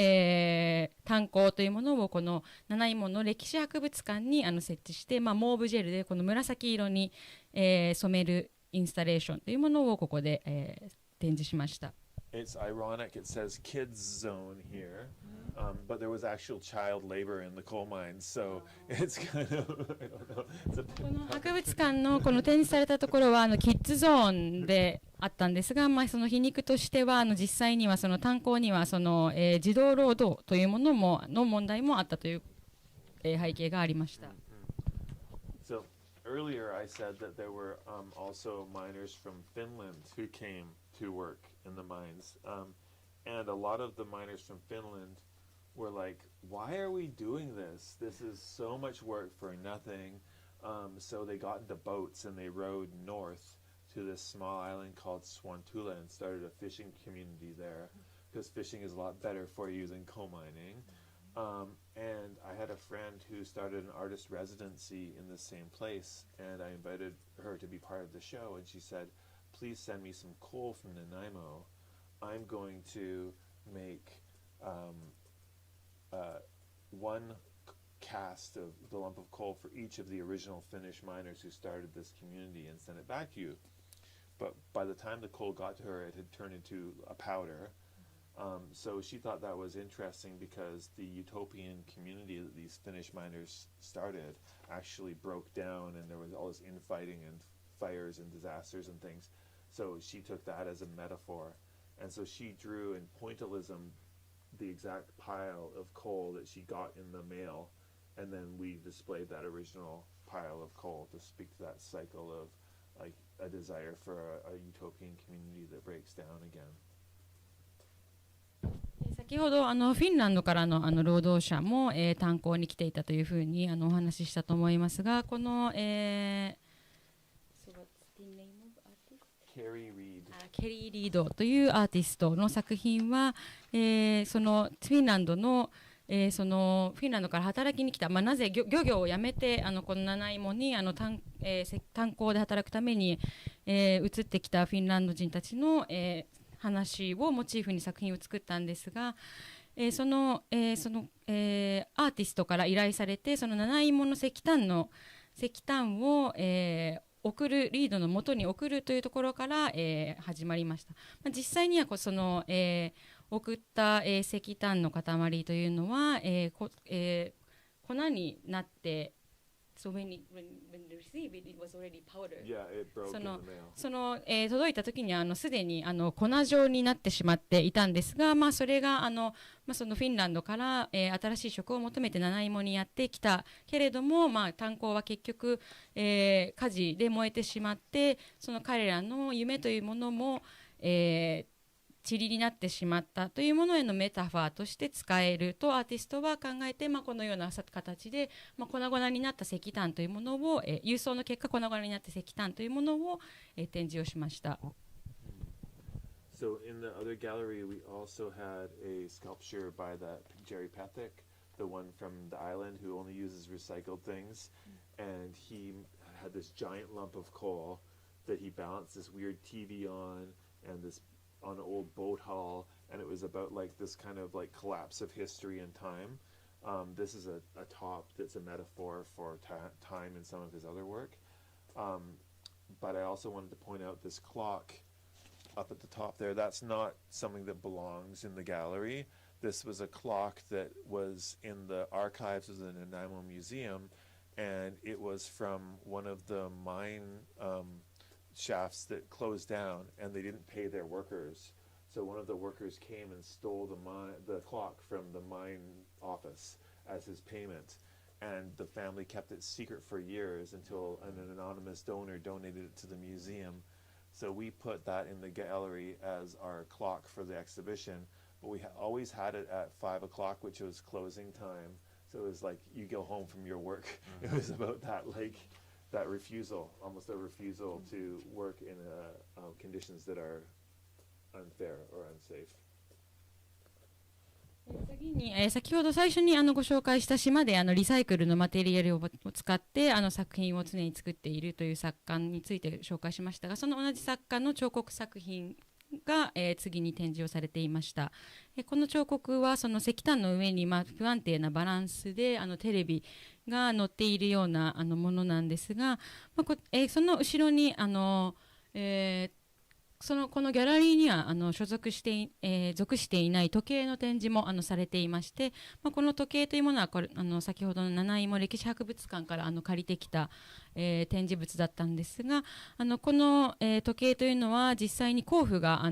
炭鉱というものをこの七井門の歴史博物館に設置して、モーブジェルでこの紫色に、染めるインスタレーションというものをここで、展示しました。It's ironic. It says kids zone here, but there was actual child labor in the coal mines, so it's kind of I don't know. この博物館のこの展示されたところはキッズゾーンであったんですが、その皮肉としては実際にはその炭鉱にはその、児童労働というものもの問題もあったという、背景がありました。So earlier I said that there were also miners from Finland who came to work in the mines, and a lot of the miners from Finland were like, why are we doing this? This is so much work for nothing. So they got into boats and they rowed north to this small island called Swantula and started a fishing community there, because fishing is a lot better for you than coal mining. And I had a friend who started an artist residency in the same place, and I invited her to be part of the show, and she said, please send me some coal from Nanaimo. I'm going to make one cast of the lump of coal for each of the original Finnish miners who started this community and send it back to you. But by the time the coal got to her, it had turned into a powder. So she thought that was interesting because the utopian community that these Finnish miners started actually broke down, and there was all this infighting and fires and disasters and things. So she took that as a metaphor, and so she drew in pointillism the exact pile of coal that she got in the mail, and then we displayed that original pile of coal to speak to that cycle of like a desire for a utopian community that breaks down again. 先ほどフィンランドからの労働者も、炭鉱に来ていたというふうにお話ししたと思いますが、この、ケリー・リードというアーティストの作品は、そのフィンランドの、そのフィンランドから働きに来た、なぜ漁業をやめてこの七井門に炭鉱で働くために、移ってきたフィンランド人たちの、話をモチーフに作品を作ったんですが、その、アーティストから依頼されてその七井門の石炭を、送るリードの元に送るというところから、始まりました。実際にはその、送った、石炭の塊というのは、粉になってSo when received it, it was already powder. Yeah, it broke in the mail. その、届いた時にはすでに粉状になってしまっていたんですが、それがそのフィンランドから、新しい職を求めて七井門にやってきたけれども、炭鉱は結局、火事で燃えてしまって、その彼らの夢というものも、塵になってしまったというものへのメタファーとして使えるとアーティストは考えて、このような形で、粉々になった石炭というものを、輸送の結果粉々になった石炭というものを、展示をしました。So in the other gallery, we also had a sculpture by that Jerry Pethick, the one from the island who only uses recycled things, and he had this giant lump of coal that he balanced this weird TV on, and this on an old boat hull, and it was about like this kind of like collapse of history and time. This is a top that's a metaphor for time in some of his other work. But I also wanted to point out this clock up at the top there. That's not something that belongs in the gallery. This was a clock that was in the archives of the Nanaimo Museum, and it was from one of the mine shafts that closed down, and they didn't pay their workers. So one of the workers came and stole the clock from the mine office as his payment, and the family kept it secret for years until an anonymous donor donated it to the museum. So we put that in the gallery as our clock for the exhibition, but we always had it at 5 o'clock, which was closing time. So it was like you go home from your work. It was about that, like that refusal, almost a refusal to work in conditions that are unfair or unsafe. 次に、先ほど最初にご紹介した島でリサイクルのマテリアルを使って作品を常に作っているという作家について紹介しましたが、その同じ作家の彫刻作品が、次に展示をされていました。この彫刻はその石炭の上に、不安定なバランスでテレビが載っているようなものなんですが、その後ろにこのギャラリーには属していない時計の展示もされていまして、この時計というものは先ほどの七井も歴史博物館から借りてきた、展示物だったんですが、この、時計というのは実際に鉱夫が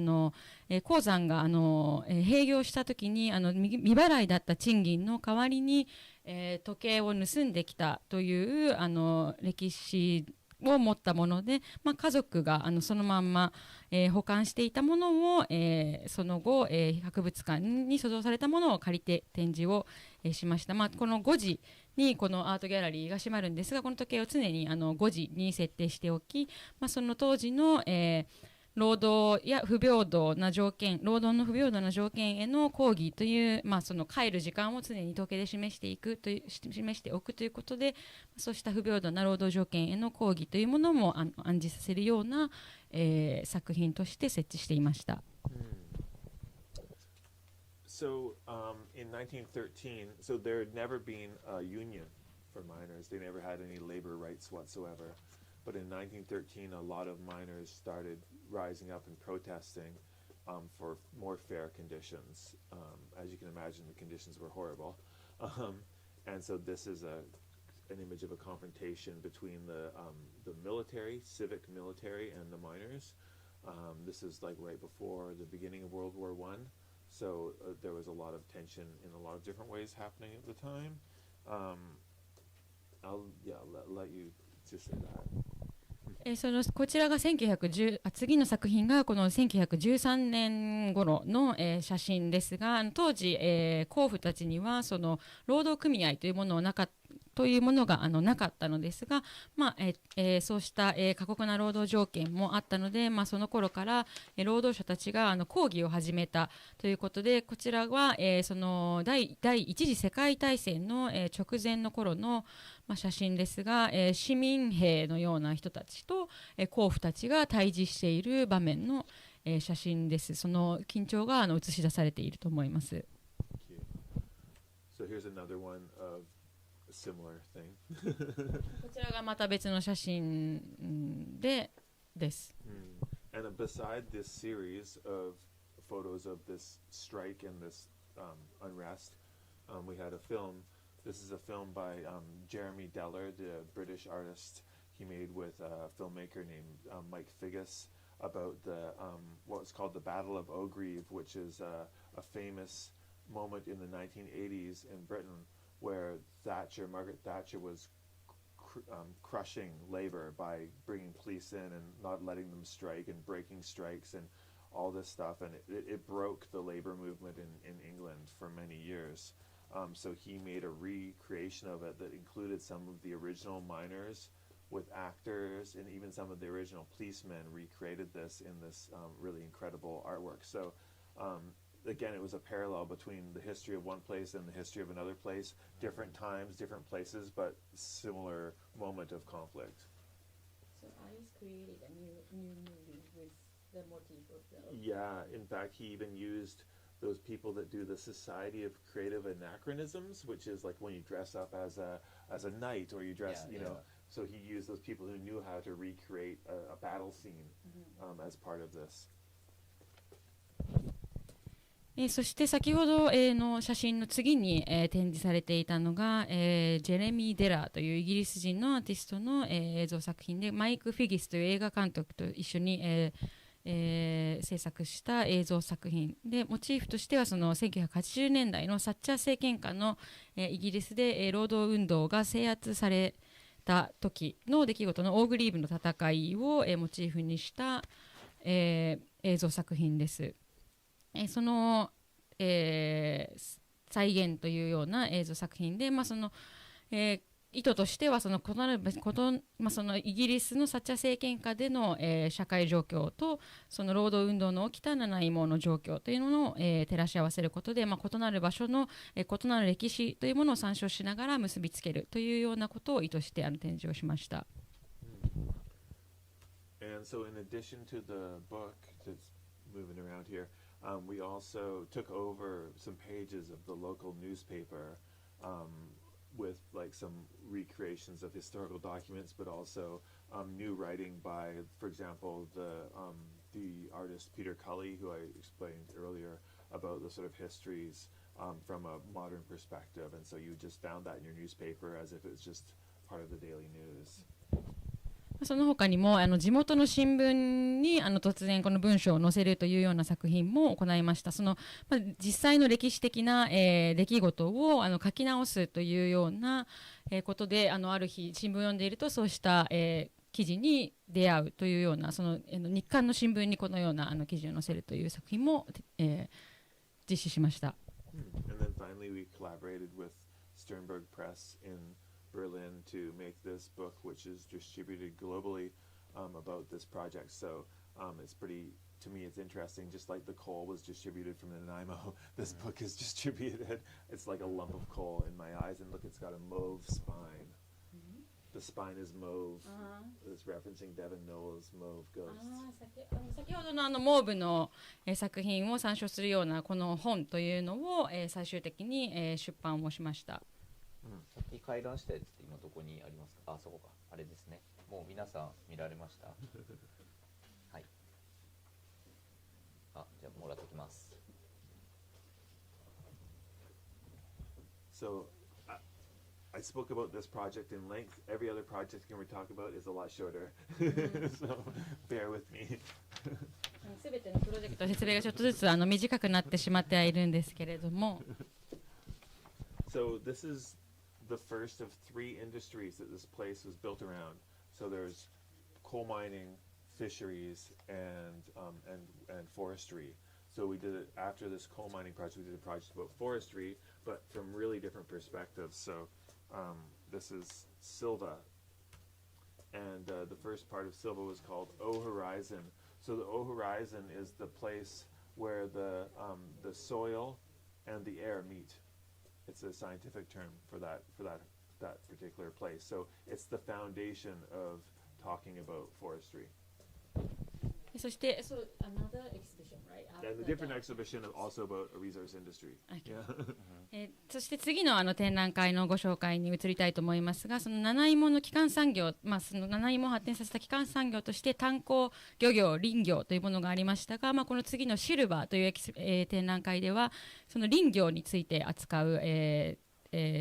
鉱山が閉業した時に未払いだった賃金の代わりに、時計を盗んできたという歴史を持ったもので、家族がそのまんま、保管していたものを、その後、博物館に所蔵されたものを借りて展示を、しました。この5時にこのアートギャラリーが閉まるんですが、この時計を常に5時に設定しておき、その当時の、労働や不平等な条件、労働の不平等な条件への抗議という、その帰る時間を常に時計で示しておくということで、そうした不平等な労働条件への抗議というものも暗示させるような、作品として設置していました。So in 1913, so there had never been a union for miners. They never had any labor rights whatsoever. But in 1913, a lot of miners started rising up and protesting for more fair conditions. As you can imagine, the conditions were horrible. And so this is an image of a confrontation between the military, civic military, and the miners. This is like right before the beginning of World War I. So there was a lot of tension in a lot of different ways happening at the time. I'll let you just say that. こちらが次の作品がこの1913年頃の、写真ですが、当時、鉱夫たちにはその労働組合というものがなかったのですが、そうした、過酷な労働条件もあったので、その頃から、労働者たちが抗議を始めたということで、こちらは、その第一次世界大戦の、直前の頃の、写真ですが、市民兵のような人たちと、鉱夫たちが対峙している場面の、写真です。その緊張が映し出されていると思います。So here's another one of a similar thing. こちらがまた別の写真です。And beside this series of photos of this strike and this unrest, we had a film. This is a film by Jeremy Deller, the British artist. He made with a filmmaker named Mike Figgis about the what's called the Battle of Ogrieve, which is a famous moment in the 1980s in Britain where Margaret Thatcher was crushing labor by bringing police in and not letting them strike and breaking strikes and all this stuff. And it broke the labor movement in England for many years. So he made a recreation of it that included some of the original miners with actors, and even some of the original policemen recreated this in this really incredible artwork. So again, it was a parallel between the history of one place and the history of another place, different times, different places, but similar moment of conflict. So Alice created a new movie with the motif of the... Yeah, in fact, he even used those people that do the Society of Creative Anachronisms, which is like when you dress up as a knight or you dress, So he used those people who knew how to recreate a battle scene as part of this. そして先ほどの写真の次に展示されていたのがジェレミー・デラーというイギリス人のアーティストの映像作品で、マイク・フィギスという映画監督と一緒に制作した映像作品で、モチーフとしてはその1980年代のサッチャー政権下のイギリスで労働運動が制圧された時の出来事のオーグリーブの戦いをモチーフにした映像作品です。その、再現というような映像作品で、その意図としてはその異なるそのイギリスのサッチャー政権下での、社会状況とその労働運動の起きたナナイモの状況というのを、照らし合わせることで、異なる場所の、異なる歴史というものを参照しながら結びつけるというようなことを意図して展示をしました。And so in addition to the book that's moving around here, we also took over some pages of the local newspaper with like some recreations of historical documents, but also new writing by, for example, the artist Peter Cully, who I explained earlier about the sort of histories from a modern perspective. And so you just found that in your newspaper as if it was just part of the daily news. その他にも地元の新聞に突然この文章を載せるというような作品も行いました。その、実際の歴史的な、出来事を書き直すというような、ことである日新聞を読んでいるとそうした、記事に出会うというようなその日刊の新聞にこのような記事を載せるという作品も、実施しました。And then finally we collaborated with Sternberg Press in Berlin to make this book, which is distributed globally about this project. So it's pretty, to me, it's interesting. Just like the coal was distributed from Nanaimo, this book is distributed. It's like a lump of coal in my eyes. And look, it's got a mauve spine. The spine is mauve. It's referencing Devin Noah's Mauve Ghosts. 先ほどのモーブの、作品を参照するようなこの本というのを、最終的に、出版をしました。さっき階段したやつって今どこにありますか？あそこか。あれですね。もう皆さん見られました？はい。じゃあもらってきます。So I spoke about this project in length. Every other project we're going to talk about is a lot shorter. So bear with me. すべてのプロジェクト説明がちょっとずつ短くなってしまってはいるんですけれども。So this is the first of 3 industries that this place was built around. So there's coal mining, fisheries, and forestry. So we did it after this coal mining project. We did a project about forestry, but from really different perspectives. So this is Silva, and the first part of Silva was called O Horizon. So the O Horizon is the place where the soil and the air meet. It's a scientific term for that particular place. So it's the foundation of talking about forestry. そしてanother exhibition, right? And a different exhibition also about a resource industry. Yeah. そして次の展覧会のご紹介に移りたいと思いますが、そのナナイモの基幹産業、そのナナイモを発展させた基幹産業として炭鉱、漁業、林業というものがありましたが、この次のシルバーという、展覧会ではその林業について扱う、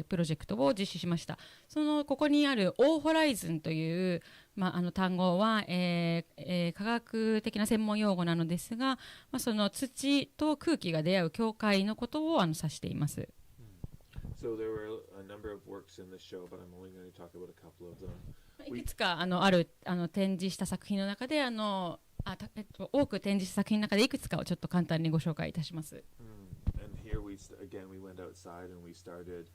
プロジェクトを実施しました。ここにあるオーホライズンという、単語は、科学的な専門用語なのですが、その土と空気が出会う境界のことを指しています。So there were a number of works in this show, but I'm only going to talk about a couple of them. いくつかある展示した作品の中で多く展示した作品の中でいくつかをちょっと簡単にご紹介いたします。And here we went outside and we started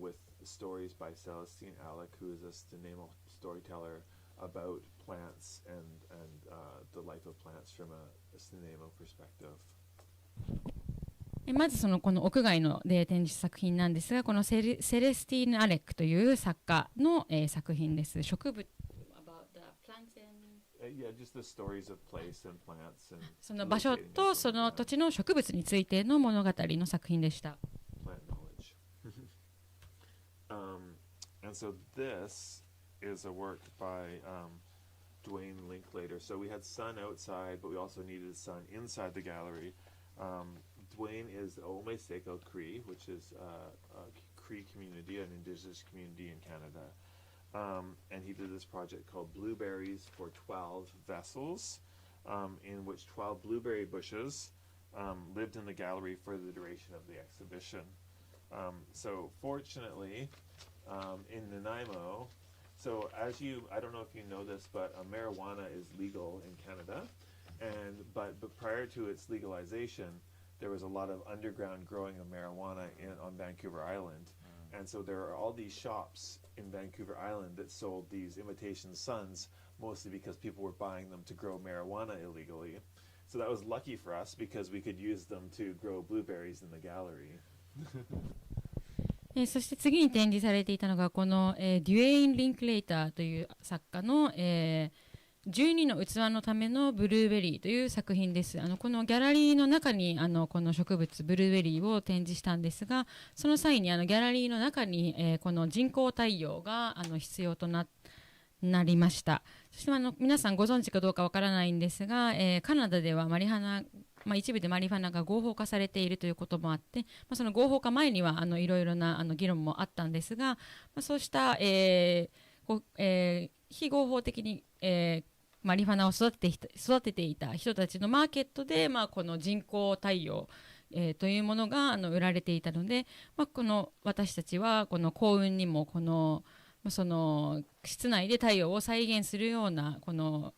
with stories by Celestine Alec, who is a Snuneymuxw storyteller about plants and the life of plants from a Snuneymuxw perspective. まずこの屋外で展示作品なんですが、このセレスティーヌ・アレックという作家の、作品です。植物 about the plants and Yeah, just the stories of place and plants and その場所とその土地の植物についての物語の作品でした。Plant knowledge. And so this is a work by Dwayne Linklater. So we had sun outside, but we also needed sun inside the gallery. Dwayne is Ome Seko Cree, which is a Cree community, an indigenous community in Canada. And he did this project called Blueberries for 12 Vessels, in which 12 blueberry bushes lived in the gallery for the duration of the exhibition. So fortunately, in Nanaimo, so I don't know if you know this, but marijuana is legal in Canada, but prior to its legalization, there was a lot of underground growing of marijuana on Vancouver Island. And so there are all these shops in Vancouver Island that sold these imitation suns, mostly because people were buying them to grow marijuana illegally. So that was lucky for us because we could use them to grow blueberries in the gallery. そして次に展示されていたのがこの、デュエイン・リンクレイターという作家の、12の器のためのブルーベリーという作品です。このギャラリーの中にこの植物ブルーベリーを展示したんですが、その際にギャラリーの中に、この人工太陽が必要となりました。そして皆さんご存知かどうかわからないんですが、カナダではマリファナ一部でマリファナが合法化されているということもあって、その合法化前にはいろいろな議論もあったんですが、そうした、非合法的に、マリファナを育てていた人たちのマーケットで、この人工太陽、というものが売られていたので、この私たちはこの幸運にもその室内で太陽を再現するようなこの、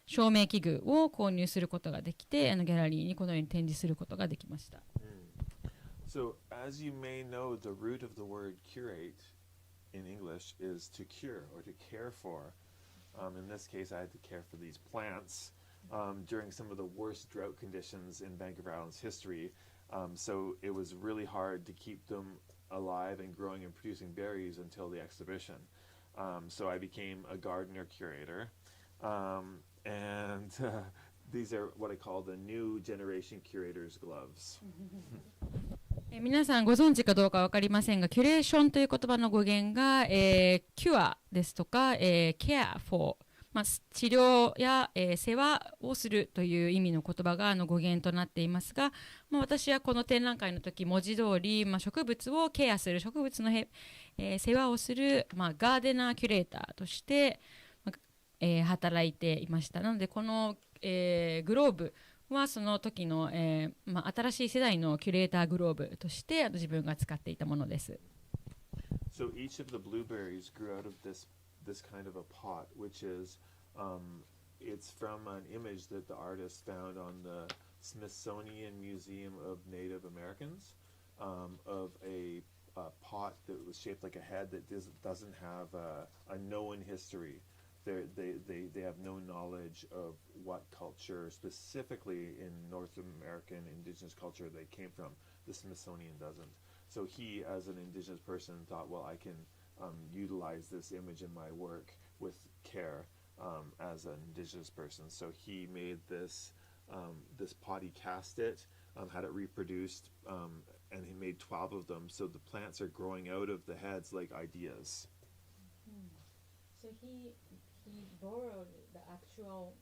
照明器具を購入することができて、ギャラリーにこのように展示することができました。So, as you may know, the root of the word curate in English is to cure or to care for. In this case, I had to care for these plants during some of the worst drought conditions in Vancouver Island's history. So it was really hard to keep them alive and growing and producing berries until the exhibition. So I became a gardener curator. And these are what I call the new generation curator's gloves. 皆さんご存知かどうか分かりませんが、キュレーションという言葉の語源が、キュアですとか、ケアフォー、治療や、世話をするという意味の言葉が語源となっていますが、私はこの展覧会の時文字通り、植物をケアする、植物の世話をする、ガーデナーキュレーターとして、働いていました。なのでこの、グローブはその時の、新しい世代のキュレーターグローブとして自分が使っていたものです。So each of the blueberries grew out of this kind of a pot, which is it's from an image that the artist found on the Smithsonian Museum of Native Americans of a pot that was shaped like a head that doesn't have a known history. They have no knowledge of what culture, specifically in North American indigenous culture, they came from. The Smithsonian doesn't. So he, as an indigenous person, thought, well, I can utilize this image in my work with care as an indigenous person. So he made this pot, he cast it, had it reproduced, and he made 12 of them. So the plants are growing out of the heads like ideas. So he borrowed the actual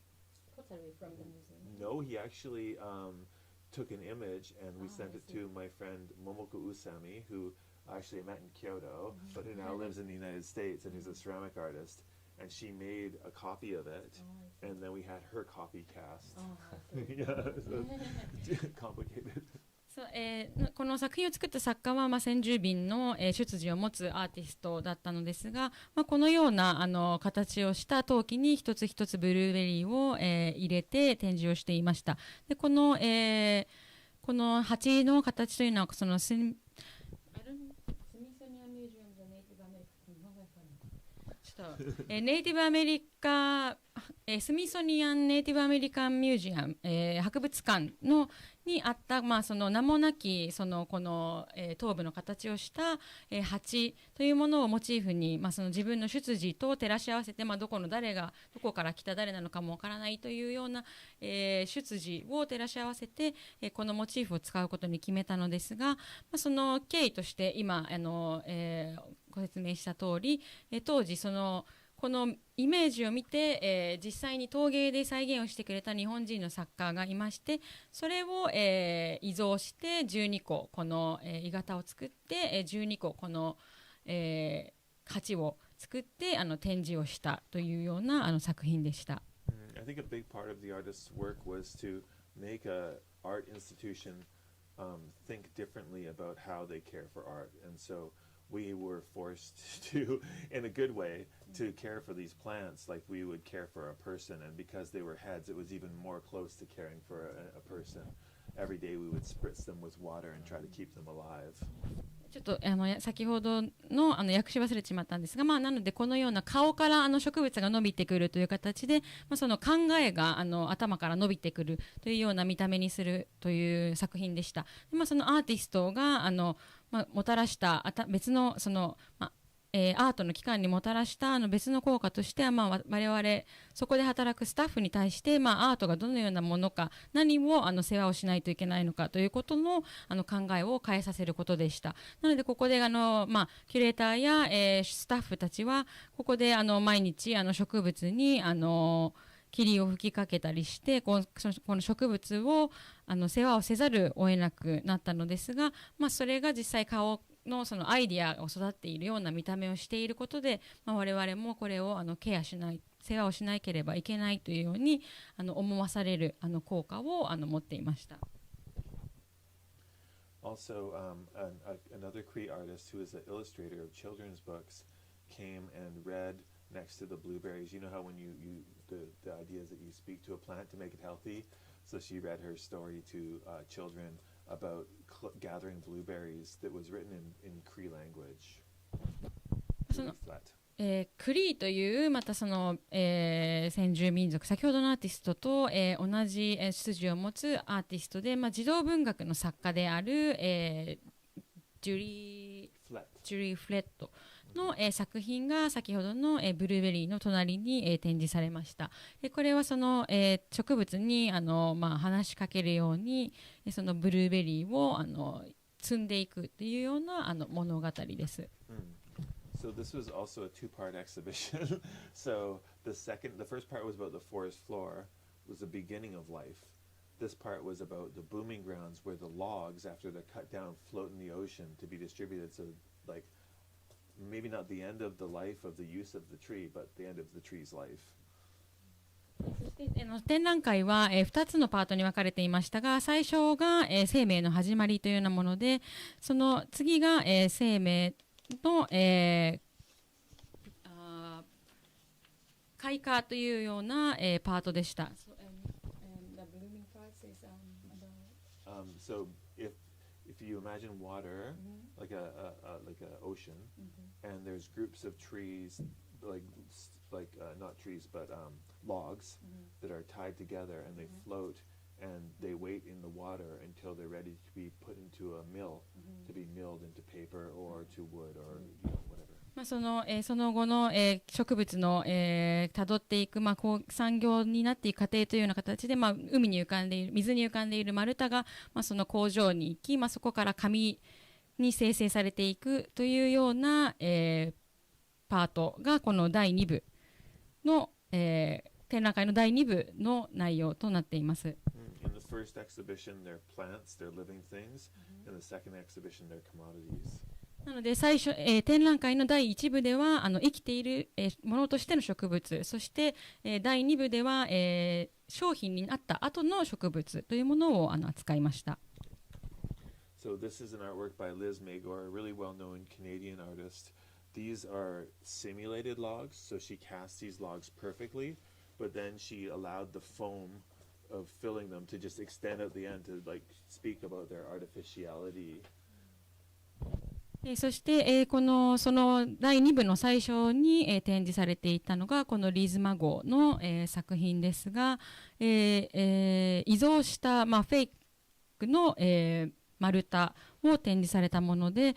pottery from the museum? No, he actually took an image and we sent it to my friend Momoko Usami, who actually I met in Kyoto, but who now lives in the United States and who's a ceramic artist. And she made a copy of it, and then we had her copy cast. Yeah, so it's complicated. この作品を作った作家は、先住民の、出自を持つアーティストだったのですが、このような形をした陶器に一つ一つブルーベリーを、入れて展示をしていました。でこの鉢の形というのはそのネイティブアメリカスミソニアンネイティブアメリカンミュージアム、博物館にあった、その名もなきこの、頭部の形をした、鉢というものをモチーフに、その自分の出自と照らし合わせて、どこから来た誰なのかもわからないというような、出自を照らし合わせて、このモチーフを使うことに決めたのですが、その経緯として今ご説明した通り、当時このイメージを見て、実際に陶芸で再現をしてくれた日本人の作家がいまして、それを、遺贈して12個この、鋳型を作って、12個この、鉢を作って展示をしたというような作品でした。I think a big part of the artist's work was to make an art institution think differently about how they care for art, and so we were forced to, in a good way, to care for these plants like we would care for a person. And because they were heads, it was even more close to caring for a person. Every day we would spritz them with water and try to keep them alive. ちょっと先ほどの訳し忘れてしまったんですが、なのでこのような顔から植物が伸びてくるという形で、その考えが頭から伸びてくるというような見た目にするという作品でした。で、そのアーティストがもたらした別のアートの機関にもたらした別の効果としては、我々そこで働くスタッフに対して、アートがどのようなものか、何を世話をしないといけないのかということの考えを変えさせることでした。なのでここでキュレーターや、スタッフたちはここで毎日植物に霧を吹きかけたりして、この植物を世話をせざるを得なくなったのですが、それが実際顔のそのアイディアを育っているような見た目をしていることで、我々もこれをケアしない、世話をしなければいけないというように思わされる効果を持っていました。Also, another Cree artist who is an illustrator of children's books came and read next to the blueberries. You know how when the idea is that you speak to a plant to make it healthy? So she read her story to children about gathering blueberries that was written in Cree language. クリーというまたその、先住民族、先ほどのアーティストと、同じ出自を持つアーティストで、児童文学の作家である、ジュリー・フレットの、作品が先ほどの、ブルーベリーの隣に、展示されました。これはその、植物に話しかけるようにそのブルーベリーを積んでいくというような物語です。So this was also a two-part exhibition. So the first part was about the forest floor, was the beginning of life. This part was about the booming grounds where the logs, after they're cut down, float in the ocean to be distributed. So like maybe not the end of the life of the use of the tree, but the end of the tree's life. 展覧会は、2つのパートに分かれていましたが、最初が、生命の始まりというようなもので、その次が、生命の、開花というような、パートでした。So if you imagine water like an ocean, and there's groups of trees like not trees but logs that are tied together and they float and they wait in the water until they're ready to be put into a mill to be milled into paper or to wood or whatever. その後の、植物の、辿っていく、産業になっていく過程というような形で、海に浮かんでいる、水に浮かんでいる丸太が、その工場に行き、そこから紙に生成されていくというような、パートがこの第2部の、展覧会の第2部の内容となっています。In the first exhibition, they're plants, they're living things. In the second exhibition, they're commodities. なので最初、展覧会の第1部では生きている、ものとしての植物、そして、第2部では、商品になった後の植物というものを扱いました。So this is an artwork by Liz Magor, a really well-known Canadian artist. These are simulated logs, so she cast these logs perfectly, but then she allowed the foam of filling them to just extend at the end to like speak about their artificiality. そして、その第2部の最初に、展示されていたのがこのリーズ・マゴーの、作品ですが、偽造した、フェイクの、丸太を展示されたもので、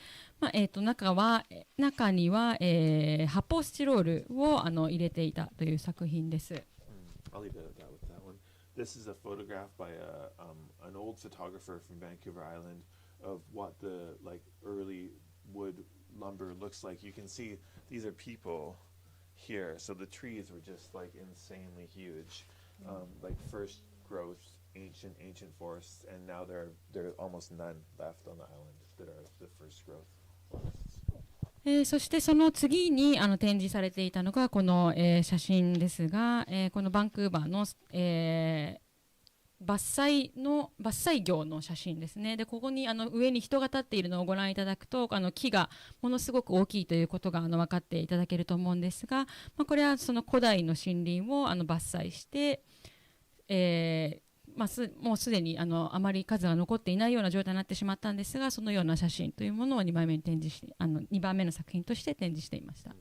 中には、発泡スチロールを入れていたという作品です。I'll leave it at that with that one. This is a photograph by an old photographer from Vancouver Island of what the like early wood lumber looks like. You can see these are people here. So the trees were just like insanely huge, like first growth, ancient forests, and now there are almost none left on the island that are the first growth forests. そしてその次に展示されていたのがこの、写真ですが、このバンクーバーの、伐採業の写真ですね。でここに上に人が立っているのをご覧いただくと木がものすごく大きいということが分かっていただけると思うんですが、これはその古代の森林を伐採して、もうすでにあまり数が残っていないような状態になってしまったんですが、そのような写真というものを2番目に展示して2番目の作品として展示していました。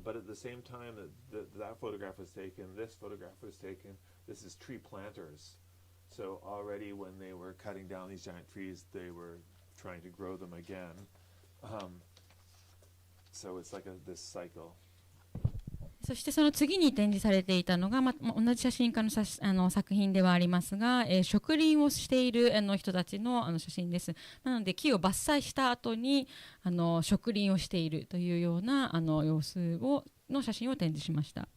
But at the same time that photograph was taken, this photograph was taken, this is tree planters. So already when they were cutting down these giant trees, they were trying to grow them again. So it's like this cycle. そしてその次に展示されていたのが、同じ写真家の作品ではありますが、植林をしている人たちの写真です。なので木を伐採した後に植林をしているというような様子の写真を展示しました。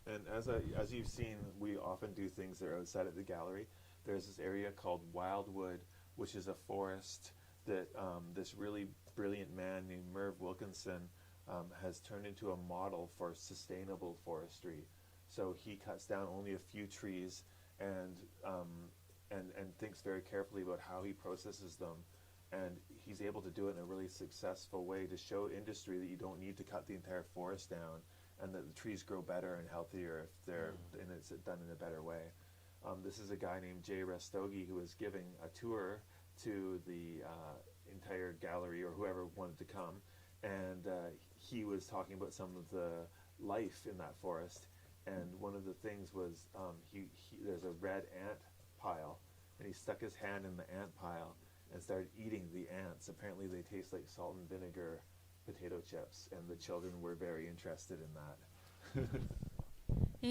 And as you've seen, we often do things that are outside of the gallery. There's this area called Wildwood, which is a forest that this really brilliant man named Merv Wilkinson has turned into a model for sustainable forestry. So he cuts down only a few trees and thinks very carefully about how he processes them. And he's able to do it in a really successful way to show industry that you don't need to cut the entire forest down, and that the trees grow better and healthier if they're and it's done in a better way. This is a guy named Jay Rastogi who is giving a tour to the entire gallery or whoever wanted to come, and he was talking about some of the life in that forest. And one of the things was there's a red ant pile, and he stuck his hand in the ant pile and started eating the ants. Apparently they taste like salt and vinegar potato chips, and the children were very interested in that.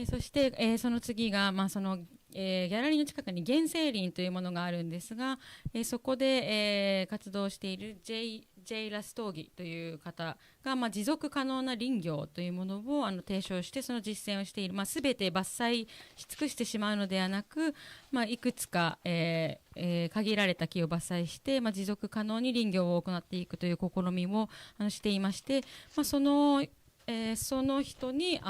そして、その次が、そのギャラリーの近くに原生林というものがあるんですが、そこで、活動しているジェイ・ラストーギという方が、持続可能な林業というものを提唱してその実践をしている、全て伐採し尽くしてしまうのではなく、いくつか、限られた木を伐採して、持続可能に林業を行っていくという試みをしていまして、その人に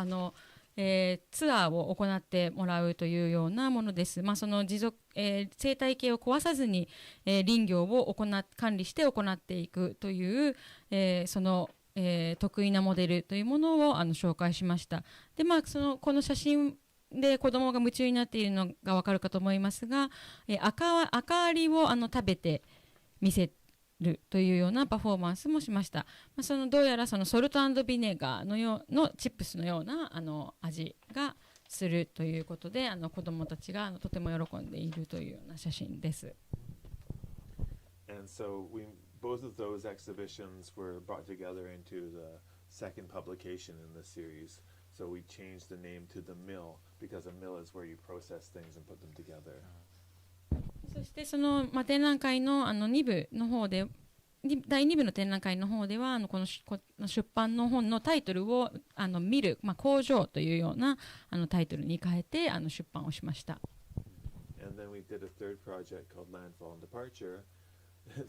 ツアーを行ってもらうというようなものです。その生態系を壊さずに、林業を管理して行っていくという、その、得意なモデルというものを紹介しました。で、この写真で子どもが夢中になっているのが分かるかと思いますが、赤アリを食べて見せるというようなパフォーマンスもしました。どうやらそのソルト&ビネガーのチップスのような味がするということで、子どもたちがとても喜んでいるというような写真です。And so both of those exhibitions were brought together into the second publication in this series. So we changed the name to the mill because a mill is where you process things and put them together. そしてその、展覧会の2部の方で第2部の展覧会の方ではこの出版の本のタイトルを見る、工場というようなタイトルに変えて出版をしました。And then we did a third project called Landfall and Departure.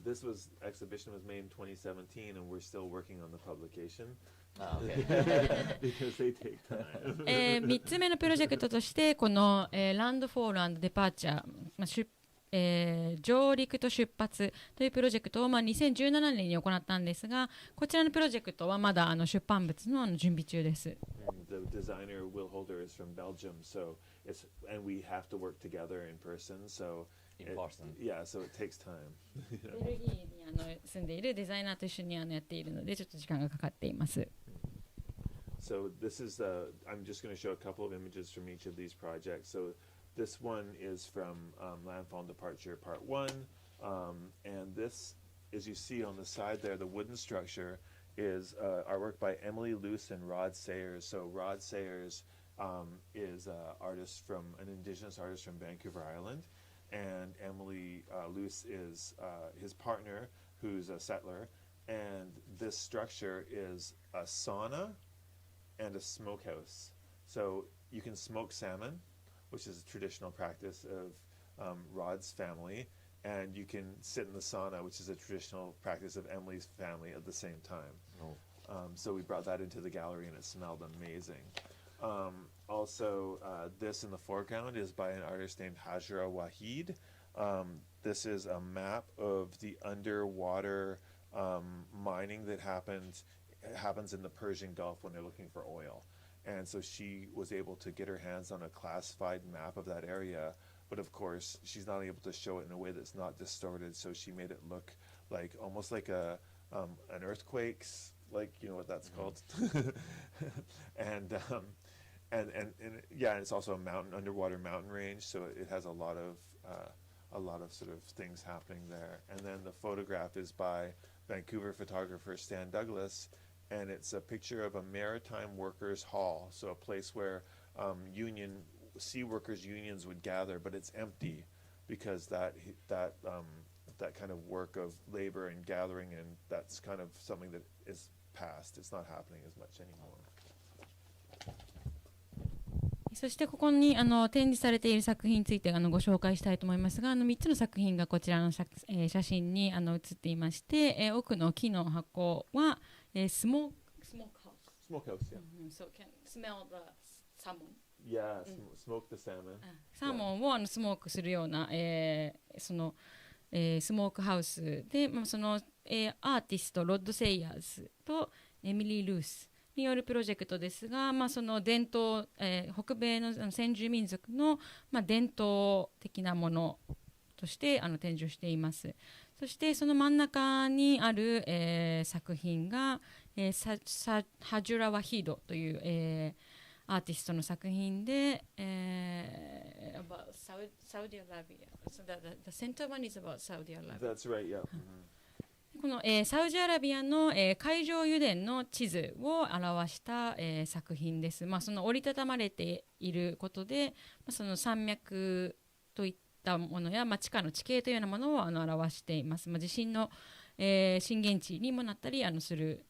This exhibition was made in 2017 and we're still working on the publication. Because they take time. 3つ目のプロジェクトとしてこの、Landfall and Departure、上陸と出発というプロジェクトを、2017年に行ったんですが、こちらのプロジェクトはまだ出版物の準備中です。The designer Will Holder is from Belgium, and we have to work together in person. So it takes time. ベルギーに住んでいるデザイナーと一緒にやっているので、ちょっと時間がかかっています。So this is I'm just going to show a couple of images from each of these projects. So this one is from Landfall and Departure Part 1, and this, as you see on the side there, the wooden structure is artwork by Emily Luce and Rod Sayers. So Rod Sayers is an indigenous artist from Vancouver Island, and Emily Luce is his partner, who's a settler, and this structure is a sauna and a smokehouse. So you can smoke salmon, which is a traditional practice of Rod's family, and you can sit in the sauna, which is a traditional practice of Emily's family at the same time. So we brought that into the gallery and it smelled amazing. Also, this in the foreground is by an artist named Hajra Wahid. This is a map of the underwater mining that happens in the Persian Gulf when they're looking for oil. And so she was able to get her hands on a classified map of that area but of course she's not able to show it in a way that's not distorted, so she made it look like almost like an earthquake's, like, you know what that's called. and yeah, and it's also a underwater mountain range, so it has a lot of sort of things happening there. And then the photograph is by Vancouver photographer Stan Douglas, and it's a picture of a maritime workers' hall, so a place where sea workers unions would gather, but it's empty because that kind of work of labor and gathering, and that's kind of something that is past. It's not happening as much anymore. そしてここに展示されている作品についてご紹介したいと思いますが、3つの作品がこちらの写真に写っていまして、奥の木の箱は、スモークハウス。Smokehouse, yeah. So can smell the salmon. Yeah, smoke the salmon. サーモンをスモークするような、その、スモークハウスで、その、アーティストロッド・セイヤーズとエミリー・ルースによるプロジェクトですが、その伝統、北米の先住民族の、伝統的なものとして展示をしています。そしてその真ん中にある、作品が、ハジュラ・ワヒードという、アーティストの作品で、about Saudi Arabia. So the center one is about Saudi Arabia. That's right, yeah. この、サウジアラビアの、海上油田の地図を表した、作品です。その折りたたまれていることで、その山脈といったものや、地下の地形というようなものを表しています。地震の、震源地にもなったりする、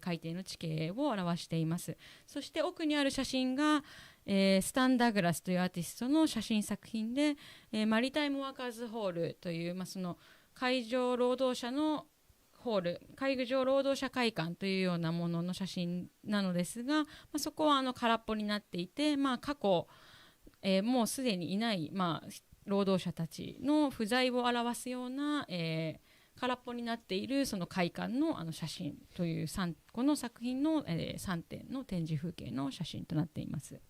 海底の地形を表しています。そして奥にある写真が、スタン・ダグラスというアーティストの写真作品で、マリタイム・ワーカーズ・ホールという、その海上労働者のホール、海上労働者会館というようなものの写真なのですが、そこは空っぽになっていて、過去、もうすでにいない、労働者たちの不在を表すような、空っぽになっているその会館の写真というこの作品の、3点の展示風景の写真となっています。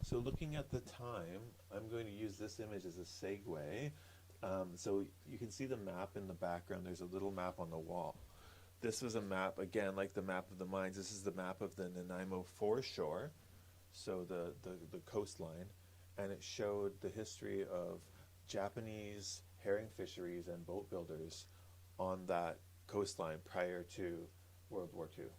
So looking at the time, I'm going to use this image as a segue. So you can see the map in the background. There's a little map on the wall. This was a map, again, like the map of the mines. This is the map of the Nanaimo foreshore, so the coastline. And it showed the history of Japanese herring fisheries and boat builders on that coastline prior to World War II.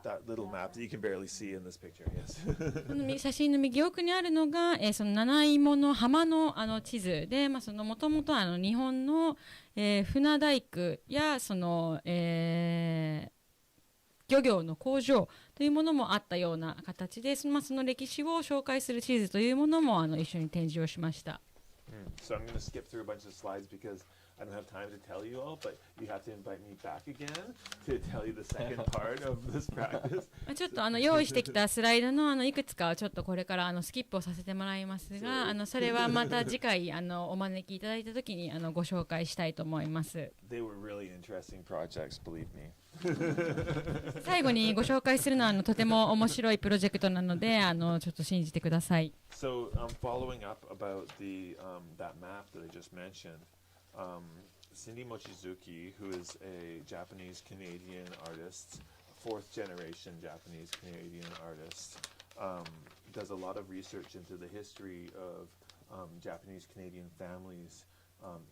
That little map that you can barely see in this picture, yes. この写真の右奥にあるのが、その七芋の浜の地図で、そのもともと日本の、船大工やその、漁業の工場というものもあったような形で、その歴史を紹介する地図というものも一緒に展示をしました。So I'm going to skip through a bunch of slides because I don't have time to tell you all, but you have to invite me back again to tell you the second part of this practice. ちょっと用意してきたスライドのいくつかをちょっとこれからスキップをさせてもらいますが、それはまた次回お招きいただいたときにご紹介したいと思います。They were really interesting projects, believe me. 最後にご紹介するのはとても面白いプロジェクトなのでちょっと信じてください。So following up about that map that I just mentioned, Cindy Mochizuki, who is a Japanese-Canadian artist, fourth generation Japanese-Canadian artist, does a lot of research into the history of Japanese-Canadian families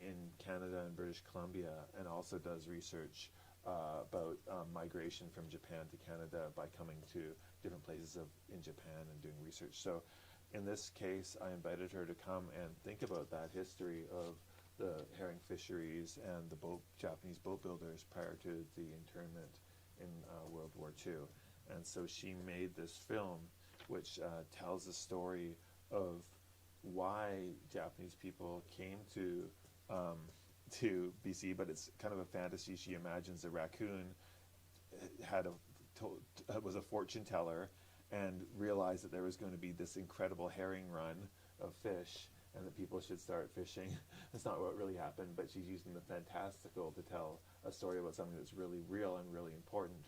in Canada and British Columbia, and also does research about migration from Japan to Canada by coming to different places in Japan and doing research. So in this case, I invited her to come and think about that history of the herring fisheries and the Japanese boat builders prior to the internment in World War II. And so she made this film which tells the story of why Japanese people came to BC, but it's kind of a fantasy. She imagines a raccoon was a fortune teller and realized that there was going to be this incredible herring run of fish and that people should start fishing. That's not what really happened, but she's using the fantastical to tell a story about something that's really real and really important.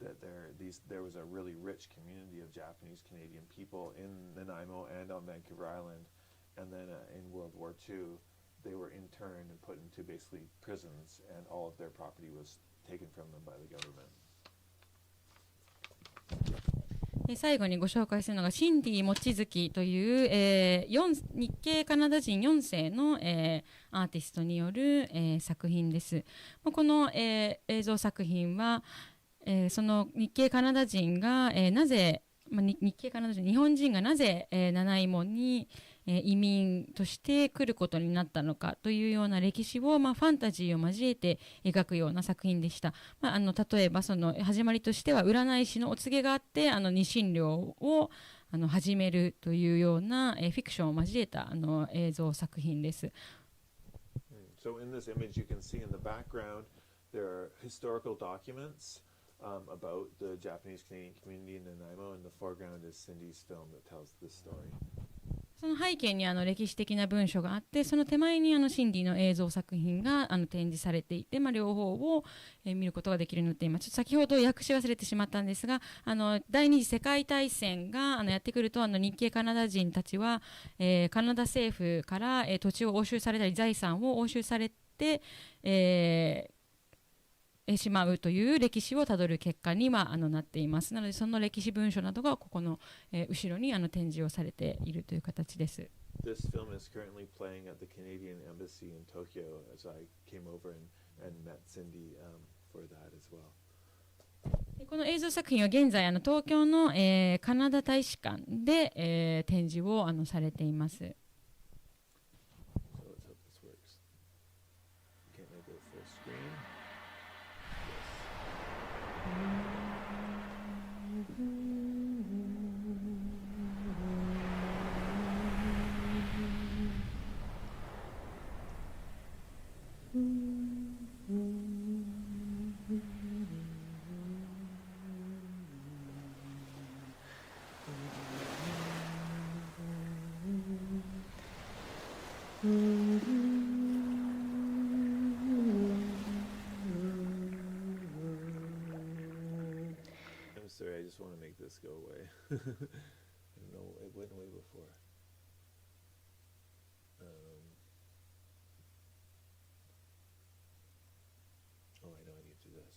That there was a really rich community of Japanese Canadian people in Nanaimo and on Vancouver Island, and then in World War II, they were interned and put into basically prisons, and all of their property was taken from them by the government. 最後にご紹介するのがシンディ・モチズキという、日系カナダ人4世の、アーティストによる、作品です。この、映像作品は、その日系カナダ人が、なぜ、日系カナダ人日本人がなぜ、七井門に、移民として来ることになったのかというような歴史を、ファンタジーを交えて描くような作品でした。例えばその始まりとしては占い師のお告げがあってニシン漁を始めるというような、フィクションを交えた映像作品です。So in this image you can see in the background there are historical documents about the Japanese Canadian community in Nanaimo, and the foreground is Cindy's film that tells this story. その背景に歴史的な文書があって、その手前にシンディの映像作品が展示されていて、両方を、見ることができるようになっています。先ほど訳し忘れてしまったんですが、第二次世界大戦がやってくると日系カナダ人たちは、カナダ政府から、土地を押収されたり財産を押収されて、しまうという歴史をたどる結果になっています。なのでその歴史文書などがここの、後ろに展示をされているという形です。This film is currently playing at the Canadian Embassy in Tokyo as I came over and met Cindy for that as well. この映像作品は現在東京の、カナダ大使館で、展示をされています。Sorry, I just want to make this go away. I don't know, it went away before. Oh, I know I need to do this.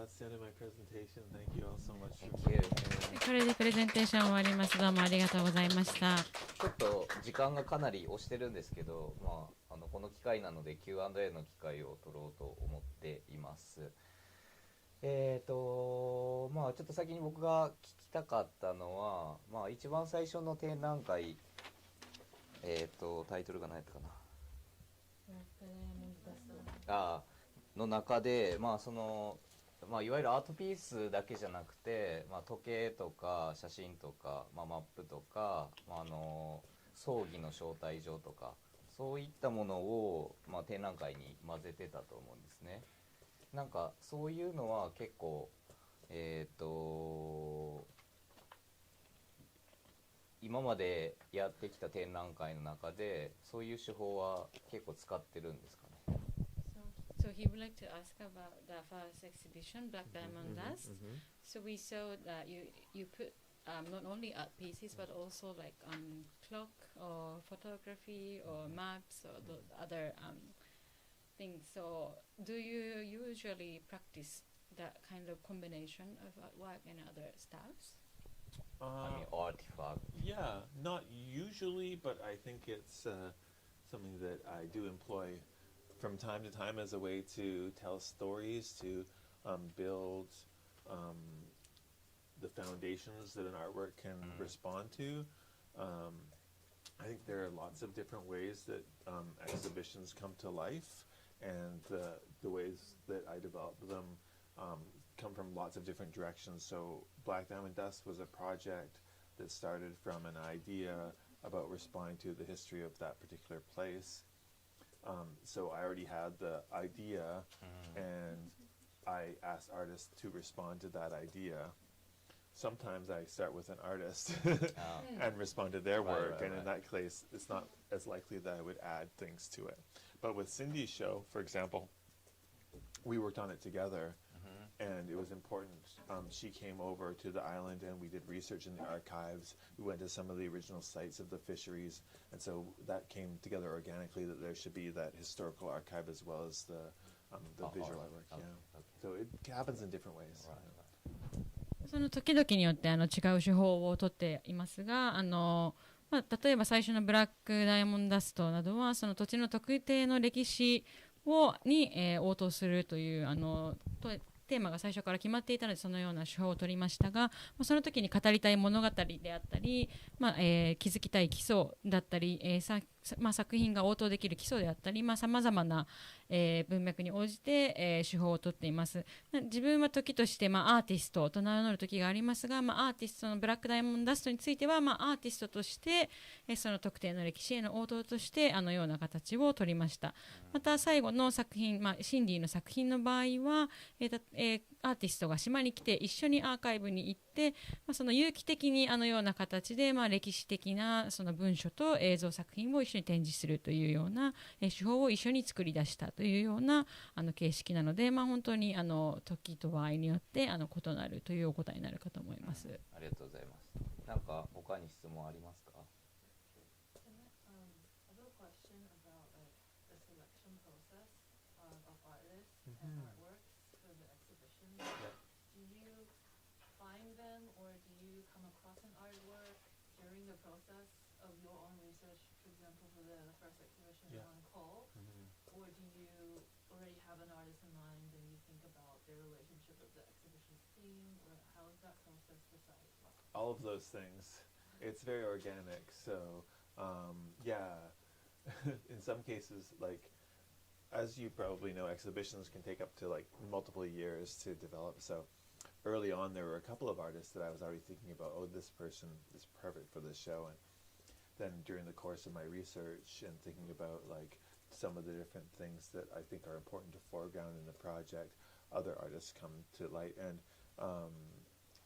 that's the end of my presentation. Thank you all so much. Thank you. これでプレゼンテーション終わります。どうもありがとうございました。ちょっと時間がかなり押してるんですけど、この機会なので Q&A の機会を取ろうと思っています。ちょっと先に僕が聞きたかったのは、一番最初の展覧会、タイトルが何やったかな。の中で、いわゆるアートピースだけじゃなくて、時計とか写真とか、マップとか、葬儀の招待状とか、そういったものを、展覧会に混ぜてたと思うんですね。なんかそういうのは結構今までやってきた展覧会の中でそういう手法は結構使ってるんですかね。So he would like to ask about the first exhibition, Black Diamond Dust. So we saw that you put not only art pieces but also like clock or photography or maps or the other things. So do you usually practice that kind of combination of artwork and other styles? Artifact. Yeah, not usually, but I think it's something that I do employ from time to time as a way to tell stories, to build the foundations that an artwork can respond to. I think there are lots of different ways that exhibitions come to life, and the ways that I develop them come from lots of different directions. So Black Diamond Dust was a project that started from an idea about responding to the history of that particular place. So I already had the idea, and I asked artists to respond to that idea. Sometimes I start with an artist and respond to their work, and in that case, it's not as likely that I would add things to it. But with Cindy's show, for example, we worked on it together, and it was important. She came over to the island, and we did research in the archives. We went to some of the original sites of the fisheries, and so that came together organically, that there should be that historical archive as well as the visual artwork. So it happens in different ways. その時々によって違う手法をとっていますが、例えば最初のブラックダイヤモンドダストなどはその土地の特定の歴史に、応答するというテーマが最初から決まっていたのでそのような手法を取りましたが、その時に語りたい物語であったり、築きたい基礎だったり、作品が応答できる基礎であったり、さまざまな、文脈に応じて、手法をとっています。自分は時として、アーティストと名乗る時がありますが、アーティストのブラックダイヤモンドダストについては、アーティストとして、その特定の歴史への応答としてあのような形を取りました。また最後の作品、シンディの作品の場合は、アーティストが島に来て一緒にアーカイブに行って、その有機的にあのような形で、歴史的なその文書と映像作品を一緒に展示するというような、手法を一緒に作り出したというような形式なので、本当に時と場合によって異なるというお答えになるかと思います。ありがとうございます。なんか他に質問ありますか？Of your own research, for example, for the first exhibition on coal, or do you already have an artist in mind and you think about their relationship with the exhibition's theme, or how is that process decided? All of those things. It's very organic. So, in some cases, like, as you probably know, exhibitions can take up to like multiple years to develop. So early on, there were a couple of artists that I was already thinking about, oh, this person is perfect for this show. And then during the course of my research and thinking about like some of the different things that I think are important to foreground in the project, other artists come to light. And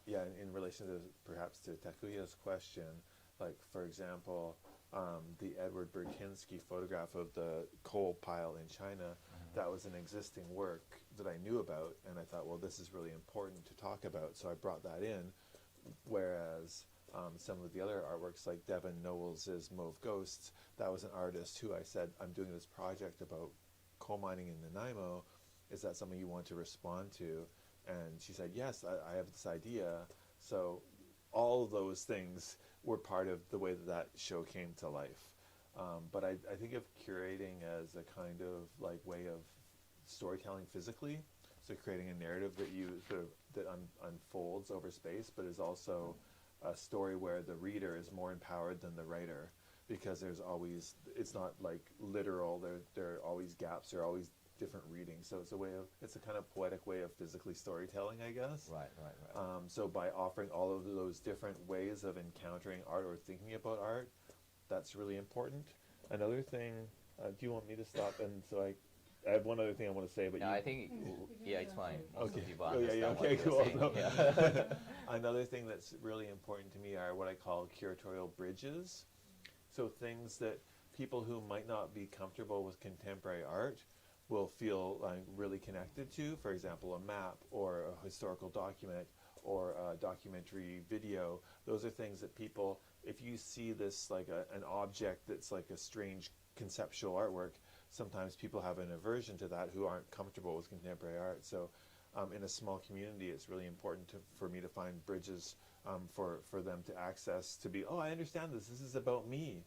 in relation to perhaps to Takuya's question, like for example, the Edward Burkinski photograph of the coal pile in China, that was an existing work that I knew about, and I thought, well, this is really important to talk about, so I brought that in, whereas some of the other artworks like Devin Knowles' Mauve Ghosts, that was an artist who I said, I'm doing this project about coal mining in Nanaimo, is that something you want to respond to? And she said, yes, I have this idea. So all of those things were part of the way that that show came to life. But I think of curating as a kind of like way of storytelling physically. So creating a narrative that you sort of that unfolds over space, but is also a story where the reader is more empowered than the writer, because there's always, it's not like literal, there are always gaps, there are always different readings. So it's a way of, it's a kind of poetic way of physically storytelling, I guess. Right. So by offering all of those different ways of encountering art or thinking about art, that's really important. Another thing, do you want me to stop? And so I have one other thing I want to say, but No, I think it's fine. Most Okay. people Okay, understand what you're cool. saying. No. Yeah. Another thing that's really important to me are what I call curatorial bridges. So things that people who might not be comfortable with contemporary art will feel really connected to. For example, a map or a historical document or a documentary video. Those are things that people, if you see this like an object that's like a strange conceptual artwork, sometimes people have an aversion to that who aren't comfortable with contemporary art. So in a small community, it's really important for me to find bridges for them to access, to be, oh, I understand this. This is about me.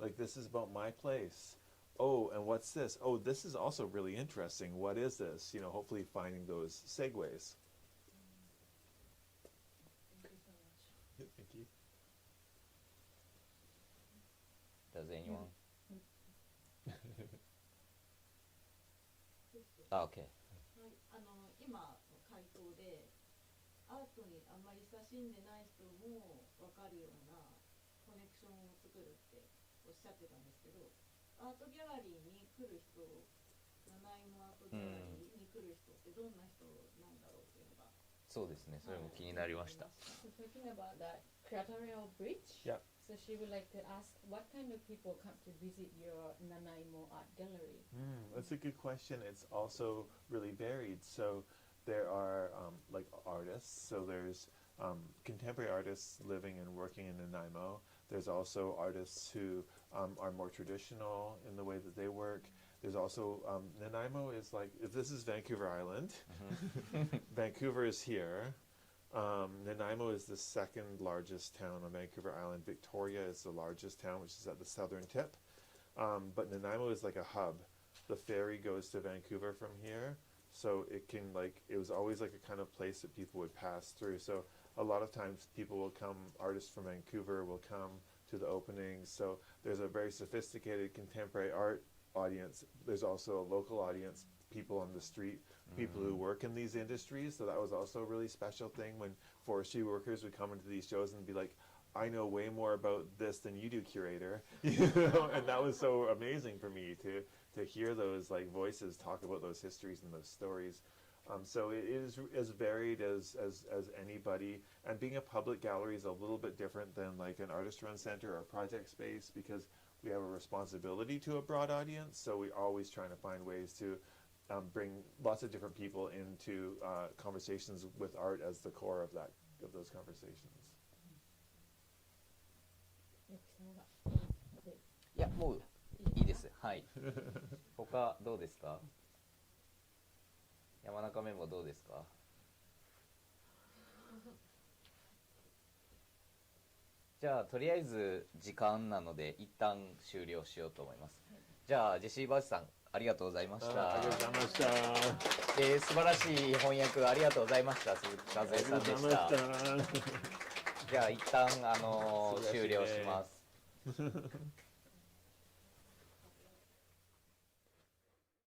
Like, this is about my place. Oh, and what's this? Oh, this is also really interesting. What is this? You know, hopefully finding those segues. Thank you so much. Thank you. Does anyone? は Okay. い、今の回答でアートにあんまり親しんでない人も分かるようなコネクションを作るっておっしゃってたんですけど、アートギャラリーに来る人、ナナイモアートギャラリーに来る人ってどんな人なんだろうっていうのが、そうですね。それも気になりました。So talking about that curatorial bridge, Yeah. so she would like to ask what kind of people come to visit your Nanaimo art gallery? That's a good question. It's also really varied. So there are like artists. So there's contemporary artists living and working in Nanaimo. There's also artists who are more traditional in the way that they work. There's also Nanaimo is like, if this is Vancouver Island, Vancouver is here. Nanaimo is the second largest town on Vancouver Island. Victoria is the largest town, which is at the southern tip. But Nanaimo is like a hub. The ferry goes to Vancouver from here. So it can like, it was always like a kind of place that people would pass through. So a lot of times people will come, artists from Vancouver will come to the openings. So there's a very sophisticated contemporary art audience. There's also a local audience, people on the street, people who work in these industries. So that was also a really special thing when forestry workers would come into these shows and be like, I know way more about this than you do, curator. You know? And that was so amazing for me to hear those like voices talk about those histories and those stories. So it is as varied as anybody. And being a public gallery is a little bit different than like an artist-run center or a project space, because we have a responsibility to a broad audience. So we're always trying to find ways to bring lots of different people into conversations with art as the core of those conversations. ゆきさんがいや、もういいです。はい。他どうですか？山中メンバーどうですか？じゃあとりあえず時間なので一旦終了しようと思います。じゃあジェシー・バーチさんありがとうございました。ありがとうございました。素晴らしい翻訳ありがとうございました。鈴木和恵さんでした。じゃあ一旦終了します。